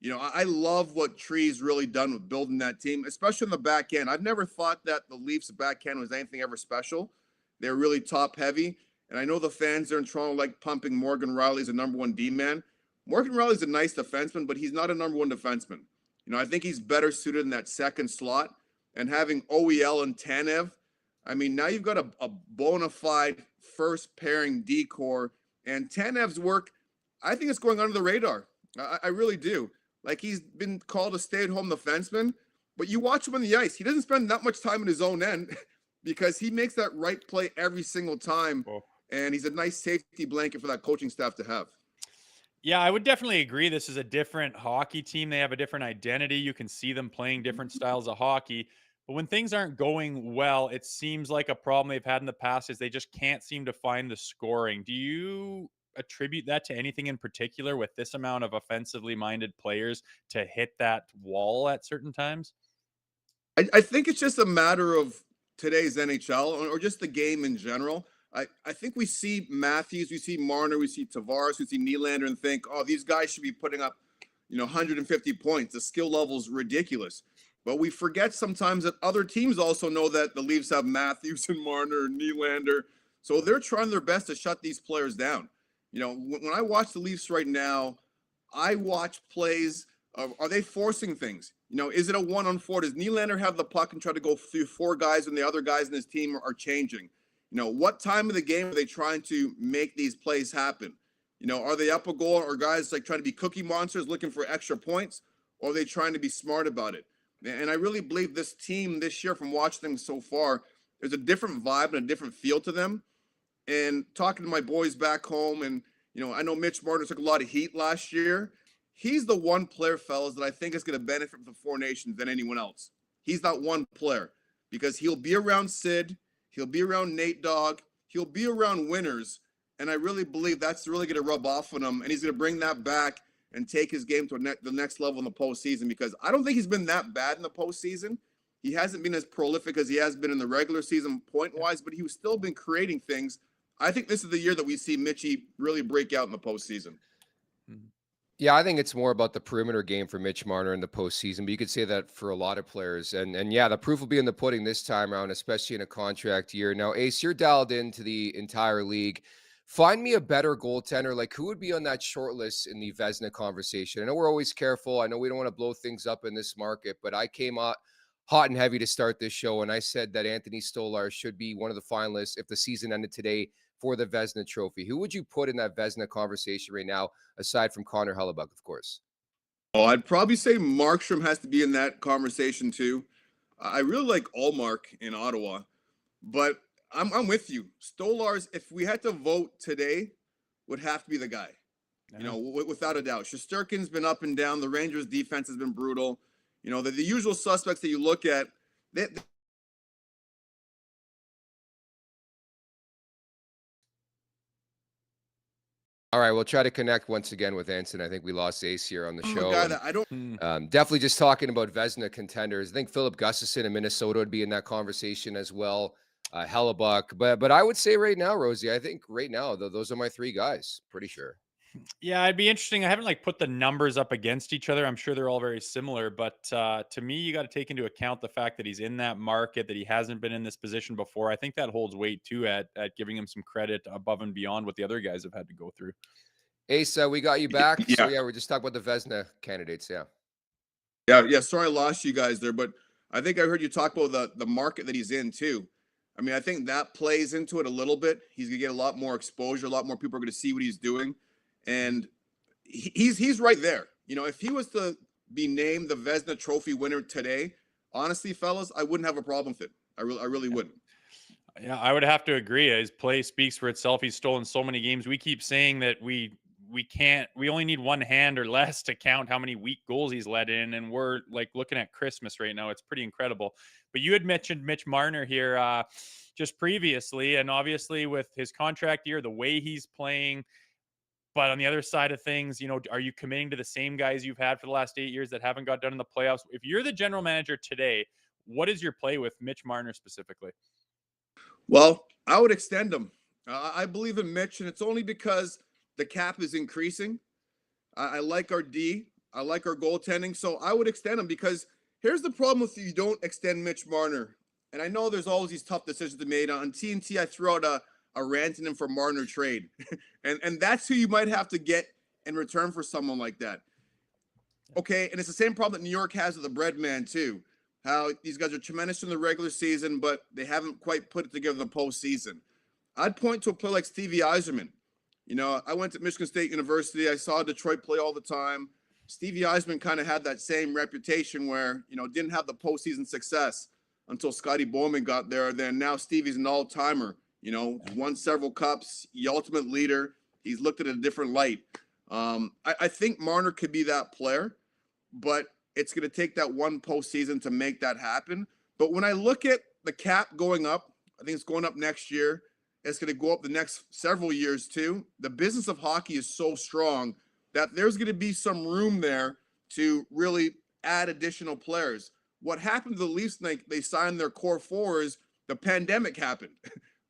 I love what Tree's really done with building that team, especially in the back end. I've never thought that the Leafs back end was anything ever special. They're really top heavy. And I know the fans there in Toronto like pumping Morgan Rielly as a number one D-man. Morgan Rielly's a nice defenseman, but he's not a number one defenseman. I think he's better suited in that second slot. And having OEL and Tanev, now you've got a bona fide first pairing decor. And Tanev's work, I think it's going under the radar. I really do. Like, he's been called a stay-at-home defenseman, but you watch him on the ice. He doesn't spend that much time in his own end because he makes that right play every single time. Oh. And he's a nice safety blanket for that coaching staff to have. Yeah, I would definitely agree. This is a different hockey team. They have a different identity. You can see them playing different styles of hockey. But when things aren't going well, it seems like a problem they've had in the past is they just can't seem to find the scoring. Do you attribute that to anything in particular with this amount of offensively minded players to hit that wall at certain times? I think it's just a matter of today's NHL or just the game in general. I think we see Matthews, we see Marner, we see Tavares, we see Nylander and think, oh, these guys should be putting up, 150 points. The skill level is ridiculous. But we forget sometimes that other teams also know that the Leafs have Matthews and Marner and Nylander. So they're trying their best to shut these players down. When I watch the Leafs right now, I watch plays of, are they forcing things? Is it a 1-on-4? Does Nylander have the puck and try to go through four guys when the other guys in his team are changing? What time of the game are they trying to make these plays happen? Are they up a goal, or guys like trying to be cookie monsters looking for extra points, or are they trying to be smart about it? And I really believe this team this year, from watching them so far, there's a different vibe and a different feel to them. And talking to my boys back home, and I know Mitch Marner took a lot of heat last year. He's the one player, fellas, that I think is going to benefit from the Four Nations than anyone else. He's that one player because he'll be around Sid, he'll be around Nate Dogg, he'll be around winners, and I really believe that's really going to rub off on him, and he's going to bring that back and take his game to the next level in the postseason, because I don't think he's been that bad in the postseason. He hasn't been as prolific as he has been in the regular season point-wise, but he's still been creating things. I think this is the year that we see Mitchie really break out in the postseason. Yeah, I think it's more about the perimeter game for Mitch Marner in the postseason, but you could say that for a lot of players. And yeah, the proof will be in the pudding this time around, especially in a contract year. Now, Ace, you're dialed into the entire league. Find me a better goaltender. Like, who would be on that short list in the Vezina conversation? I know we're always careful. I know we don't want to blow things up in this market, but I came out hot and heavy to start this show, and I said that Anthony Stolar should be one of the finalists if the season ended today for the Vezina Trophy. Who would you put in that Vezina conversation right now, aside from Connor Hellebuyck, of course? Oh, I'd probably say Markstrom has to be in that conversation too. I really like Allmark in Ottawa, but I'm with you. Stolarz, if we had to vote today, would have to be the guy. Without a doubt. Shesterkin's been up and down. The Rangers' defense has been brutal. The usual suspects that you look at. All right, we'll try to connect once again with Anson. I think we lost Ace here on the show. I don't. Definitely just talking about Vezina contenders. I think Philip Gustafson in Minnesota would be in that conversation as well. Hellebuyck, but I would say right now, Rosie, I think right now those are my three guys. Pretty sure. Yeah, it'd be interesting. I haven't put the numbers up against each other. I'm sure they're all very similar, but to me, you got to take into account the fact that he's in that market, that he hasn't been in this position before. I think that holds weight too at giving him some credit above and beyond what the other guys have had to go through. Ace, we got you back. Yeah. So yeah, we're just talking about the Vezina candidates. Yeah. Sorry I lost you guys there, but I think I heard you talk about the market that he's in too. I think that plays into it a little bit. He's gonna get a lot more exposure. A lot more people are gonna see what he's doing. And he's right there. If he was to be named the Vezina Trophy winner today, honestly, fellas, I wouldn't have a problem with it. I really wouldn't. Yeah, I would have to agree. His play speaks for itself. He's stolen so many games. We keep saying that we we only need one hand or less to count how many weak goals he's let in. And we're like looking at Christmas right now. It's pretty incredible. But you had mentioned Mitch Marner here just previously, and obviously with his contract year, the way he's playing. But on the other side of things, are you committing to the same guys you've had for the last 8 years that haven't got done in the playoffs? If you're the general manager today, what is your play with Mitch Marner specifically? Well, I would extend him. I believe in Mitch, and it's only because the cap is increasing. I like our D. I like our goaltending. So I would extend him, because here's the problem with you don't extend Mitch Marner. And I know there's always these tough decisions to be made. On TNT, I threw out a Rantanen for Marner trade. and that's who you might have to get in return for someone like that. Okay, and it's the same problem that New York has with the bread man too. How these guys are tremendous in the regular season, but they haven't quite put it together in the postseason. I'd point to a player like Stevie Yzerman. I went to Michigan State University. I saw Detroit play all the time. Stevie Yzerman kind of had that same reputation where, didn't have the postseason success until Scotty Bowman got there. Then now Stevie's an all-timer. Won several cups, the ultimate leader. He's looked at a different light. I think Marner could be that player, but it's going to take that one postseason to make that happen. But when I look at the cap going up, I think it's going up next year. It's going to go up the next several years too. The business of hockey is so strong that there's going to be some room there to really add additional players. What happened to the Leafs, they signed their core fours, the pandemic happened.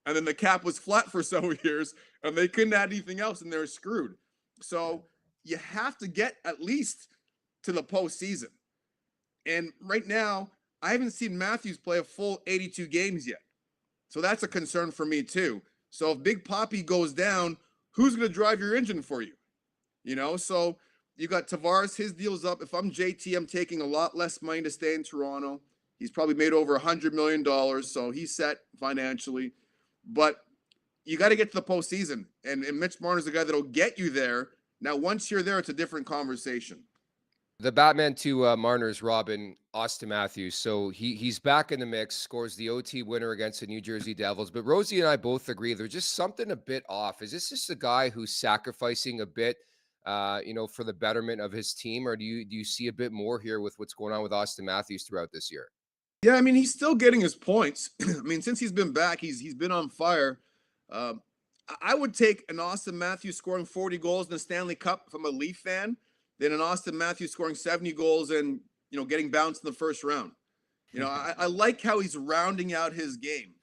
And then the cap was flat for several years, and they couldn't add anything else, and they're screwed. So you have to get at least to the postseason. And right now, I haven't seen Matthews play a full 82 games yet. So that's a concern for me too. So if Big Papi goes down, who's going to drive your engine for you? So you got Tavares, his deal's up. If I'm JT, I'm taking a lot less money to stay in Toronto. He's probably made over $100 million, so he's set financially. But you got to get to the postseason. And Mitch Marner's the guy that'll get you there. Now, once you're there, it's a different conversation. The Batman to Marner's Robin, Austin Matthews. So he's back in the mix, scores the OT winner against the New Jersey Devils. But Rosie and I both agree there's just something a bit off. Is this just a guy who's sacrificing a bit, for the betterment of his team? Or do you see a bit more here with what's going on with Austin Matthews throughout this year? Yeah, he's still getting his points. Since he's been back, he's been on fire. I would take an Austin Matthews scoring 40 goals in the Stanley Cup if I'm a Leaf fan, than an Austin Matthews scoring 70 goals and, getting bounced in the first round. I like how he's rounding out his game.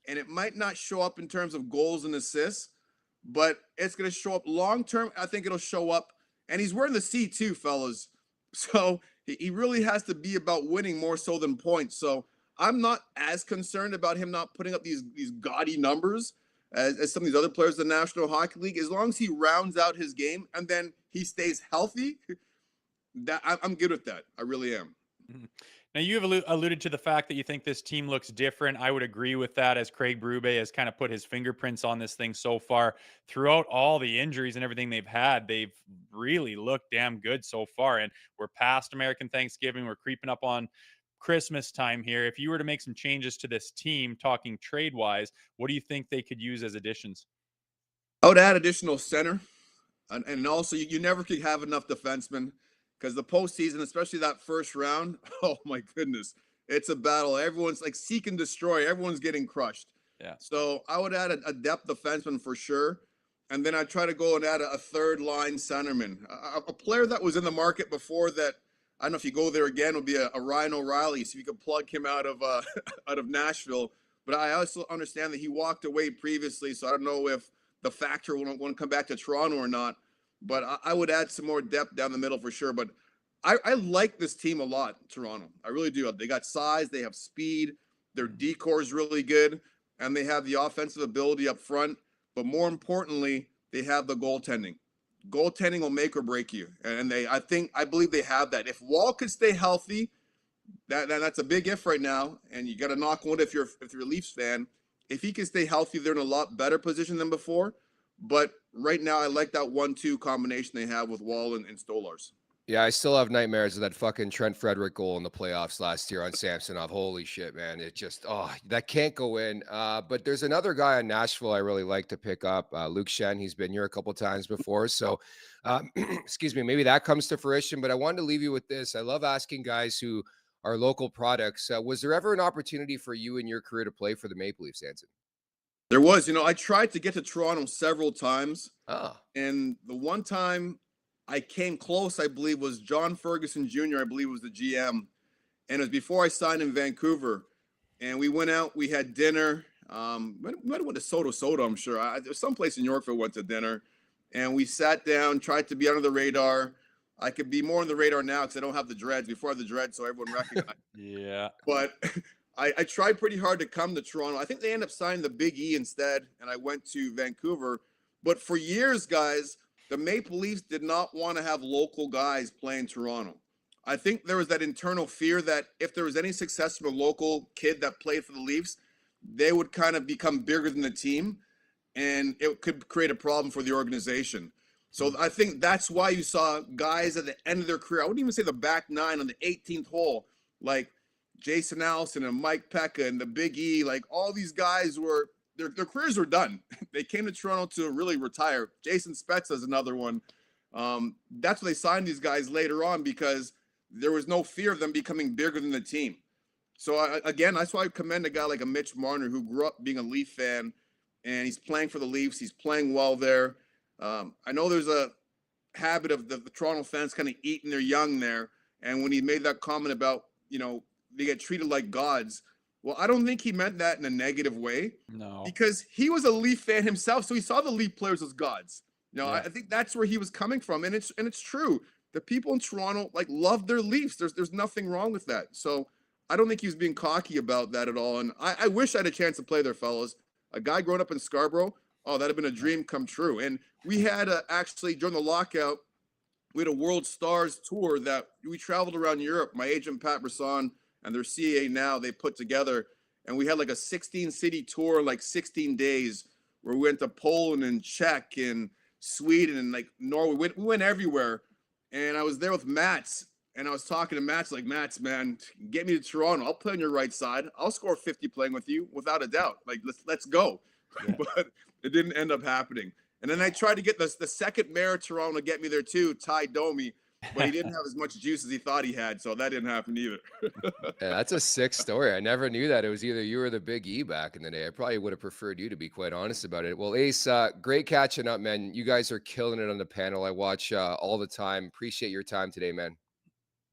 And it might not show up in terms of goals and assists, but it's going to show up long-term. I think it'll show up. And he's wearing the C too, fellas. So he really has to be about winning more so than points. So I'm not as concerned about him not putting up these gaudy numbers as some of these other players in the National Hockey League. As long as he rounds out his game and then he stays healthy, I'm good with that. I really am. Now, you have alluded to the fact that you think this team looks different. I would agree with that, as Craig Berube has kind of put his fingerprints on this thing so far. Throughout all the injuries and everything they've had, they've really looked damn good so far. And we're past American Thanksgiving. We're creeping up on Christmas time here. If you were to make some changes to this team, talking trade-wise, what do you think they could use as additions? I would add additional center. And also, you never could have enough defensemen. Because the postseason, especially that first round, oh my goodness, it's a battle. Everyone's like seek and destroy. Everyone's getting crushed. Yeah. So I would add a depth defenseman for sure. And then I'd try to go and add a third line centerman. A player that was in the market before that, I don't know if you go there again, would be a Ryan O'Reilly. So you could plug him out of out of Nashville. But I also understand that he walked away previously. So I don't know if the factor will want to come back to Toronto or not. But I would add some more depth down the middle for sure. But I like this team a lot, Toronto. I really do. They got size. They have speed. Their decor is really good. And they have the offensive ability up front. But more importantly, they have the goaltending. Goaltending will make or break you. And I believe they have that. If Wall could stay healthy, that's a big if right now. And you got to knock wood if you're a Leafs fan. If he can stay healthy, they're in a lot better position than before. But right now, I like that 1-2 combination they have with Wall and Stolars. Yeah, I still have nightmares of that fucking Trent Frederick goal in the playoffs last year on Samsonov. Holy shit, man. It just, that can't go in. But there's another guy in Nashville I really like to pick up, Luke Shen. He's been here a couple times before. So, excuse me, maybe that comes to fruition. But I wanted to leave you with this. I love asking guys who are local products. Was there ever an opportunity for you in your career to play for the Maple Leafs, Anson? There was, I tried to get to Toronto several times. Ah, And the one time I came close, I believe, was John Ferguson Jr., I believe was the GM. And it was before I signed in Vancouver. And we went out, we had dinner. We might have went to Soda, I'm sure. There's someplace in Yorkville went to dinner. And we sat down, tried to be under the radar. I could be more on the radar now because I don't have the dreads. Before I had the dreads, so everyone recognized. Yeah. But I tried pretty hard to come to Toronto. I think they ended up signing the Big E instead, and I went to Vancouver. But for years, guys, the Maple Leafs did not want to have local guys playing Toronto. I think there was that internal fear that if there was any success from a local kid that played for the Leafs, they would kind of become bigger than the team, and it could create a problem for the organization. So I think that's why you saw guys at the end of their career, I wouldn't even say the back nine on the 18th hole, like Jason Allison and Mike Pekka and the Big E, like all these guys were, their careers were done. They came to Toronto to really retire. Jason Spezza is another one. That's why they signed these guys later on, because there was no fear of them becoming bigger than the team. So again, that's why I commend a guy like a Mitch Marner who grew up being a Leaf fan, and he's playing for the Leafs. He's playing well there. I know there's a habit of the Toronto fans kind of eating their young there. And when he made that comment about, they get treated like gods. Well, I don't think he meant that in a negative way. No. Because he was a Leaf fan himself, so he saw the Leaf players as gods. Yeah. I think that's where he was coming from, and it's true. The people in Toronto love their Leafs. There's nothing wrong with that. So I don't think he was being cocky about that at all. And I wish I had a chance to play there, fellas. A guy growing up in Scarborough, that'd have been a dream come true. And we had actually during the lockout, we had a World Stars tour that we traveled around Europe. My agent Pat Brisson and their CA now, they put together, and we had like a 16-city tour in like 16 days where we went to Poland and Czech and Sweden and like Norway. We went everywhere. And I was there with Mats, and I was talking to Mats like, Mats, man, get me to Toronto. I'll play on your right side. I'll score 50 playing with you without a doubt. Like, let's go. Yeah. But it didn't end up happening. And then I tried to get the second mayor of Toronto to get me there too, Ty Domi, but he didn't have as much juice as he thought he had, so that didn't happen either. yeah, that's a sick story. I never knew that it was either you or the Big E back in the day. I probably would have preferred you, to be quite honest about it. Well, Ace, great catching up, man. You guys are killing it on the panel. I watch all the time. Appreciate your time today, man.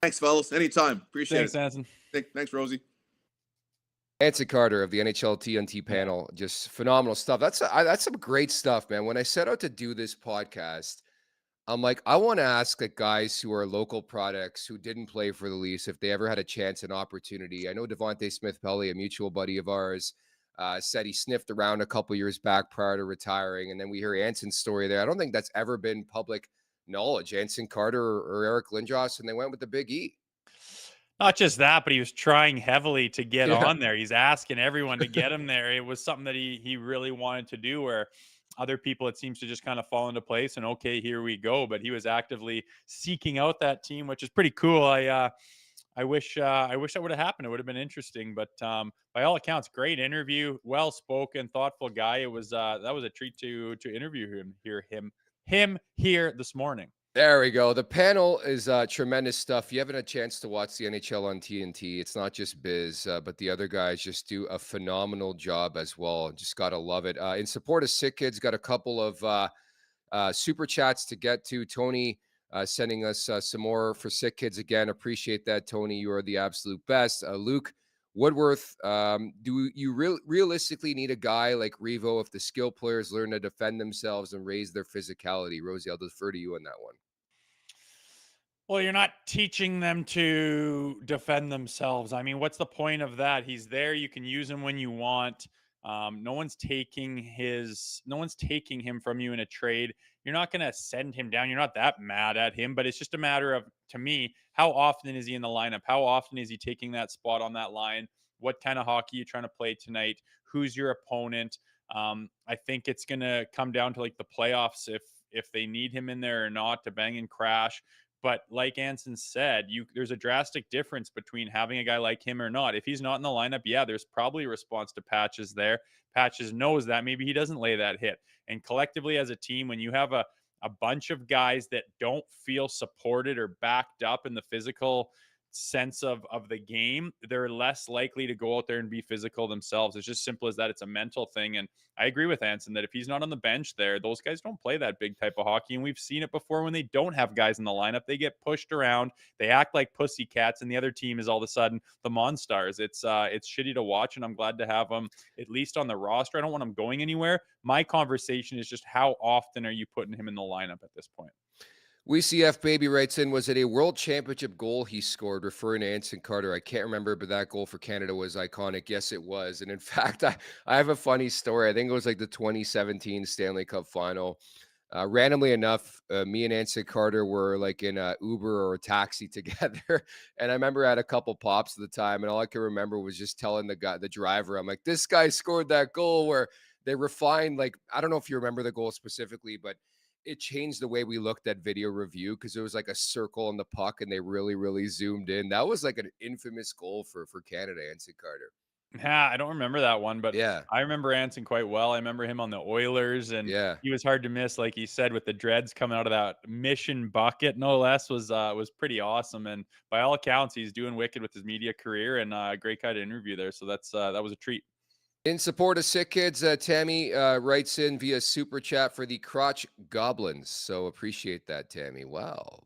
Thanks, fellas. Anytime. Appreciate it. Thanks, Anson. Thanks, Rosie. Anson Carter of the NHL TNT panel, just phenomenal stuff. That's some great stuff, man. When I set out to do this podcast, I'm like, I want to ask like guys who are local products who didn't play for the Leafs if they ever had a chance and opportunity. I know Devontae Smith-Pelly, a mutual buddy of ours, said he sniffed around a couple years back prior to retiring, and then we hear Anson's story there. I don't think that's ever been public knowledge. Anson Carter or Eric Lindros, and they went with the Big E. Not just that, but he was trying heavily to get on there. He's asking everyone to get him there. It was something that he really wanted to do, where other people, it seems to just kind of fall into place and okay, here we go. But he was actively seeking out that team, which is pretty cool. I wish that would have happened. It would have been interesting. But by all accounts, great interview, well spoken, thoughtful guy. It was that was a treat to interview him here this morning. There we go. The panel is tremendous stuff. You haven't had a chance to watch the NHL on TNT. It's not just Biz, but the other guys just do a phenomenal job as well. Just got to love it. In support of Sick Kids, got a couple of super chats to get to. Tony sending us some more for Sick Kids again. Appreciate that, Tony. You are the absolute best. Luke Woodworth, do you realistically need a guy like Revo if the skill players learn to defend themselves and raise their physicality? Rosie, I'll defer to you on that one. Well, you're not teaching them to defend themselves. I mean, what's the point of that? He's there. You can use him when you want. No one's taking him from you in a trade. You're not going to send him down. You're not that mad at him, but it's just a matter of, to me, how often is he in the lineup? How often is he taking that spot on that line? What kind of hockey are you trying to play tonight? Who's your opponent? I think it's going to come down to like the playoffs if they need him in there or not to bang and crash. But like Anson said, there's a drastic difference between having a guy like him or not. If he's not in the lineup, yeah, there's probably a response to Patches there. Patches knows that. Maybe he doesn't lay that hit. And collectively as a team, when you have a bunch of guys that don't feel supported or backed up in the physical sense of the game, they're less likely to go out there and be physical themselves. It's just simple as that. It's a mental thing. And I agree with Anson that if he's not on the bench there, those guys don't play that big type of hockey. And we've seen it before when they don't have guys in the lineup. They get pushed around, they act like pussycats, and the other team is all of a sudden the Monstars. It's shitty to watch, and I'm glad to have them at least on the roster. I don't want him going anywhere. My conversation is just how often are you putting him in the lineup at this point? WeCF Baby writes in, was it a world championship goal he scored, referring to Anson Carter? I can't remember, but that goal for Canada was iconic. Yes, it was. And in fact, I have a funny story. I think it was like the 2017 Stanley Cup final. Randomly enough, me and Anson Carter were like in a Uber or a taxi together. And I remember I had a couple pops at the time. And all I can remember was just telling the driver, I'm like, this guy scored that goal where they refined, like, I don't know if you remember the goal specifically, but it changed the way we looked at video review because it was like a circle on the puck and they really, really zoomed in. That was like an infamous goal for Canada, Anson Carter. Yeah, I don't remember that one, but Yeah. I remember Anson quite well. I remember him on the Oilers, and he was hard to miss, like he said, with the dreads coming out of that mission bucket, no less, was pretty awesome. And by all accounts, he's doing wicked with his media career, and a great guy to interview there. So that was a treat. In support of Sick Kids, Tammy writes in via Super Chat for the Crotch Goblins. So appreciate that, Tammy. Wow.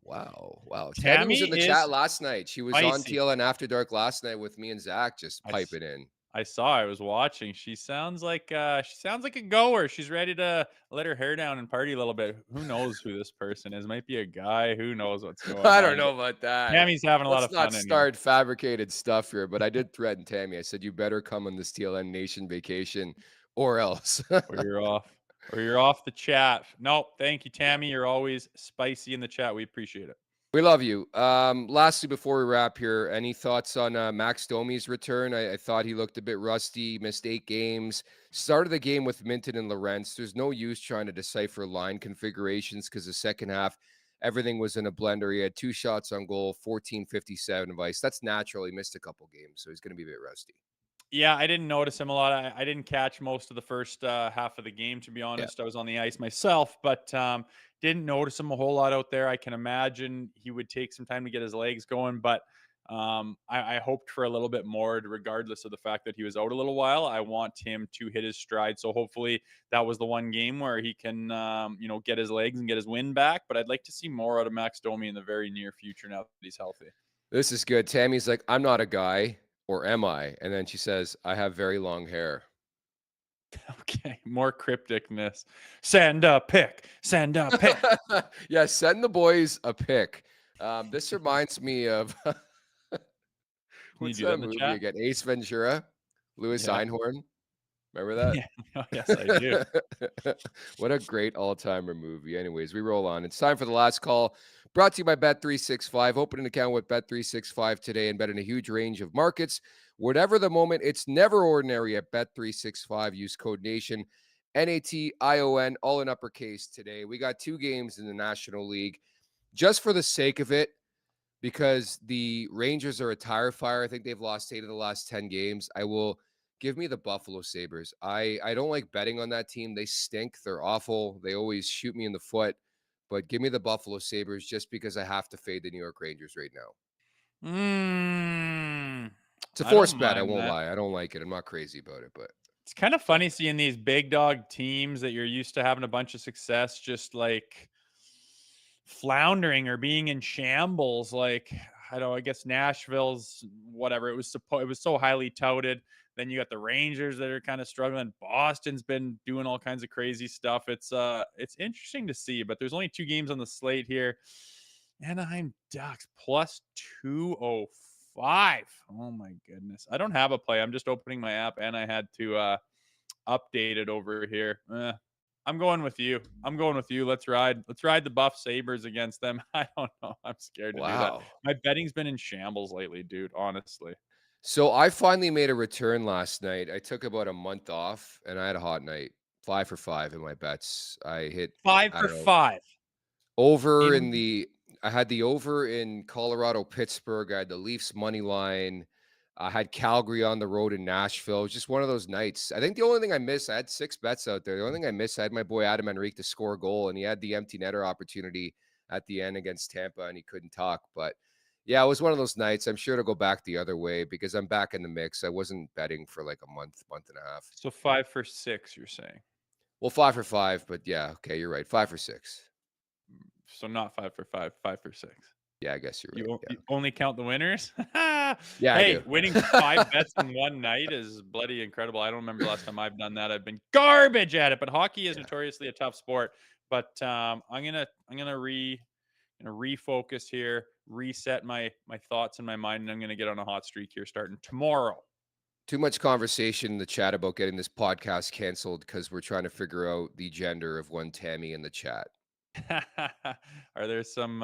Tammy was in the chat last night. She was on TLN After Dark last night with me and Zach just piping in. I was watching. She sounds like a goer. She's ready to let her hair down and party a little bit. Who knows who this person is? Might be a guy. Who knows what's going on? I don't know about that. Tammy's having a lot of fun. Let's not start fabricated stuff here, but I did threaten Tammy. I said, you better come on this TLN Nation vacation or else. or you're off. Or you're off the chat. No, thank you, Tammy. You're always spicy in the chat. We appreciate it. We love you. Lastly, before we wrap here, any thoughts on Max Domi's return? I thought he looked a bit rusty, missed 8 games. Started the game with Minton and Lorentz. There's no use trying to decipher line configurations because the second half, everything was in a blender. He had 2 shots on goal, 14.57 of ice. That's natural. He missed a couple games, so he's going to be a bit rusty. Yeah, I didn't notice him a lot. I didn't catch most of the first half of the game, to be honest. I was on the ice myself, but didn't notice him a whole lot out there. I can imagine he would take some time to get his legs going, but I hoped for a little bit more, regardless of the fact that he was out a little while. I want him to hit his stride. So hopefully that was the one game where he can, get his legs and get his wind back. But I'd like to see more out of Max Domi in the very near future now that he's healthy. This is good. Tammy's like, I'm not a guy. Or am I? And then she says, I have very long hair. Okay, more crypticness. Send a pic. Send a pic. Yeah, send the boys a pic. This reminds me of what's that movie again? Ace Ventura, Louis Einhorn. Remember that? Yeah. Oh, yes, I do. What a great all-timer movie. Anyways, we roll on. It's time for the last call. Brought to you by Bet365. Open an account with Bet365 today and bet in a huge range of markets. Whatever the moment, it's never ordinary at Bet365. Use code NATION, NATION, all in uppercase today. We got 2 games in the National League. Just for the sake of it, because the Rangers are a tire fire. I think they've lost 8 of the last 10 games. I will give me the Buffalo Sabres. I don't like betting on that team. They stink. They're awful. They always shoot me in the foot. But give me the Buffalo Sabres just because I have to fade the New York Rangers right now. It's a forced bet. I won't lie. I don't like it. I'm not crazy about it, but it's kind of funny seeing these big dog teams that you're used to having a bunch of success just like floundering or being in shambles. Like, I guess Nashville's whatever. It was so highly touted. Then you got the Rangers that are kind of struggling. Boston's been doing all kinds of crazy stuff. It's interesting to see, but there's only 2 games on the slate here. Anaheim Ducks plus 205. Oh my goodness. I don't have a play. I'm just opening my app and I had to update it over here. I'm going with you. Let's ride the Buff Sabres against them. I don't know. I'm scared to do that. My betting's been in shambles lately, dude, honestly. So I finally made a return last night. I took about a month off, and I had a hot night. 5 for 5 in my bets. I hit 5 for 5 over in the. I had the over in Colorado, Pittsburgh. I had the Leafs money line. I had Calgary on the road in Nashville. It was just one of those nights. I think the only thing I missed, I had 6 bets out there. The only thing I missed, I had my boy Adam Henrique to score a goal, and he had the empty netter opportunity at the end against Tampa, and he couldn't talk. But yeah, it was one of those nights. I'm sure it'll go back the other way because I'm back in the mix. I wasn't betting for like a month and a half. So 5 for 6, you're saying? Well, 5 for 5, but yeah, okay, you're right. 5 for 6. So not 5 for 5, 5 for 6. Yeah, I guess you're right. You only count the winners? Yeah, hey, winning 5 bets in one night is bloody incredible. I don't remember the last time I've done that. I've been garbage at it, but hockey is notoriously a tough sport. But I'm gonna refocus here, reset my thoughts in my mind, and I'm gonna get on a hot streak here starting tomorrow. Too much conversation in the chat about getting this podcast canceled because we're trying to figure out the gender of one Tammy in the chat. Are there some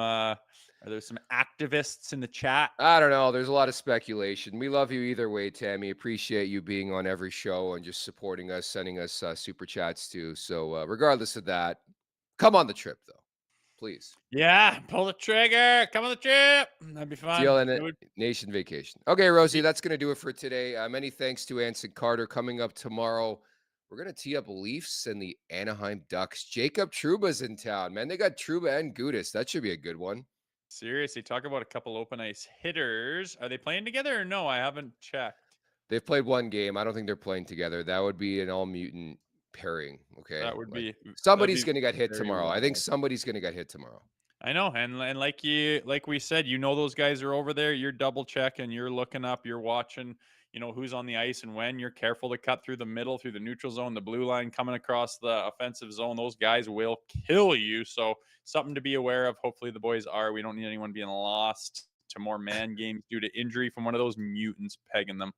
activists in the chat? I don't know. There's a lot of speculation. We love you either way, Tammy. Appreciate you being on every show and just supporting us, sending us super chats too. So regardless of that, come on the trip though, please. Yeah, pull the trigger. Come on the trip. That'd be fun. TLN Nation vacation. Okay, Rosie, that's going to do it for today. Many thanks to Anson Carter. Coming up tomorrow, we're going to tee up Leafs and the Anaheim Ducks. Jacob Trouba's in town, man. They got Trouba and Gudis. That should be a good one. Seriously, talk about a couple open ice hitters. Are they playing together or no? I haven't checked. They've played one game. I don't think they're playing together. That would be an all-mutant pairing, okay? That would be somebody's going to get hit tomorrow. well. I think somebody's going to get hit tomorrow. I know, and like we said, those guys are over there. You're double checking, you're looking up, you're watching, who's on the ice and when. You're careful to cut through the middle, through the neutral zone, the blue line, coming across the offensive zone. Those guys will kill you. So something to be aware of. Hopefully the boys are. We don't need anyone being lost to more man games due to injury from one of those mutants pegging them.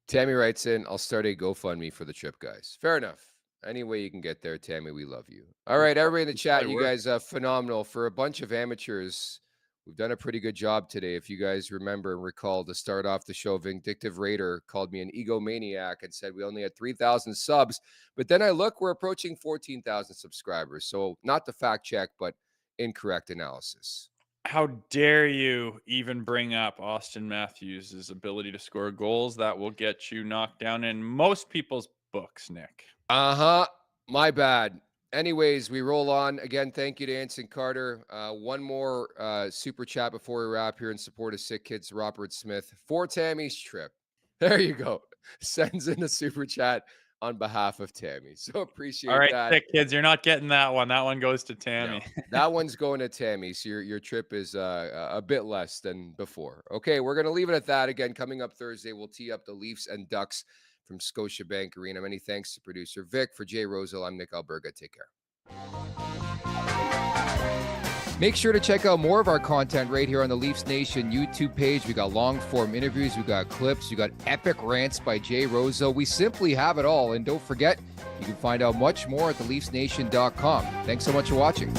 Tammy writes in, I'll start a GoFundMe for the trip, guys. Fair enough. Any way you can get there, Tammy, we love you. All right, everybody in the chat, you guys are phenomenal. For a bunch of amateurs, we've done a pretty good job today. If you guys remember and recall, to start off the show, Vindictive Raider called me an egomaniac and said we only had 3,000 subs. But then I look, we're approaching 14,000 subscribers. So not the fact check, but incorrect analysis. How dare you even bring up Auston Matthews' ability to score goals? That will get you knocked down in most people's books, Nick. My bad. Anyways, we roll on. Again, thank you to Anson Carter. One more super chat before we wrap here in support of Sick Kids. Robert Smith for Tammy's trip. There you go. Sends in a super chat on behalf of Tammy. So appreciate that. All right, Sick Kids, you're not getting that one. That one goes to Tammy. No, that one's going to Tammy. So your trip is a bit less than before. Okay, we're going to leave it at that. Again, coming up Thursday, we'll tee up the Leafs and Ducks from Scotiabank Arena. Many thanks to producer Vic. For Jay Rosehill, I'm Nick Alberga. Take care. Make sure to check out more of our content right here on the Leafs Nation YouTube page. We got long-form interviews, we got clips, we got epic rants by Jay Rosehill. We simply have it all. And don't forget, you can find out much more at theleafsnation.com. Thanks so much for watching.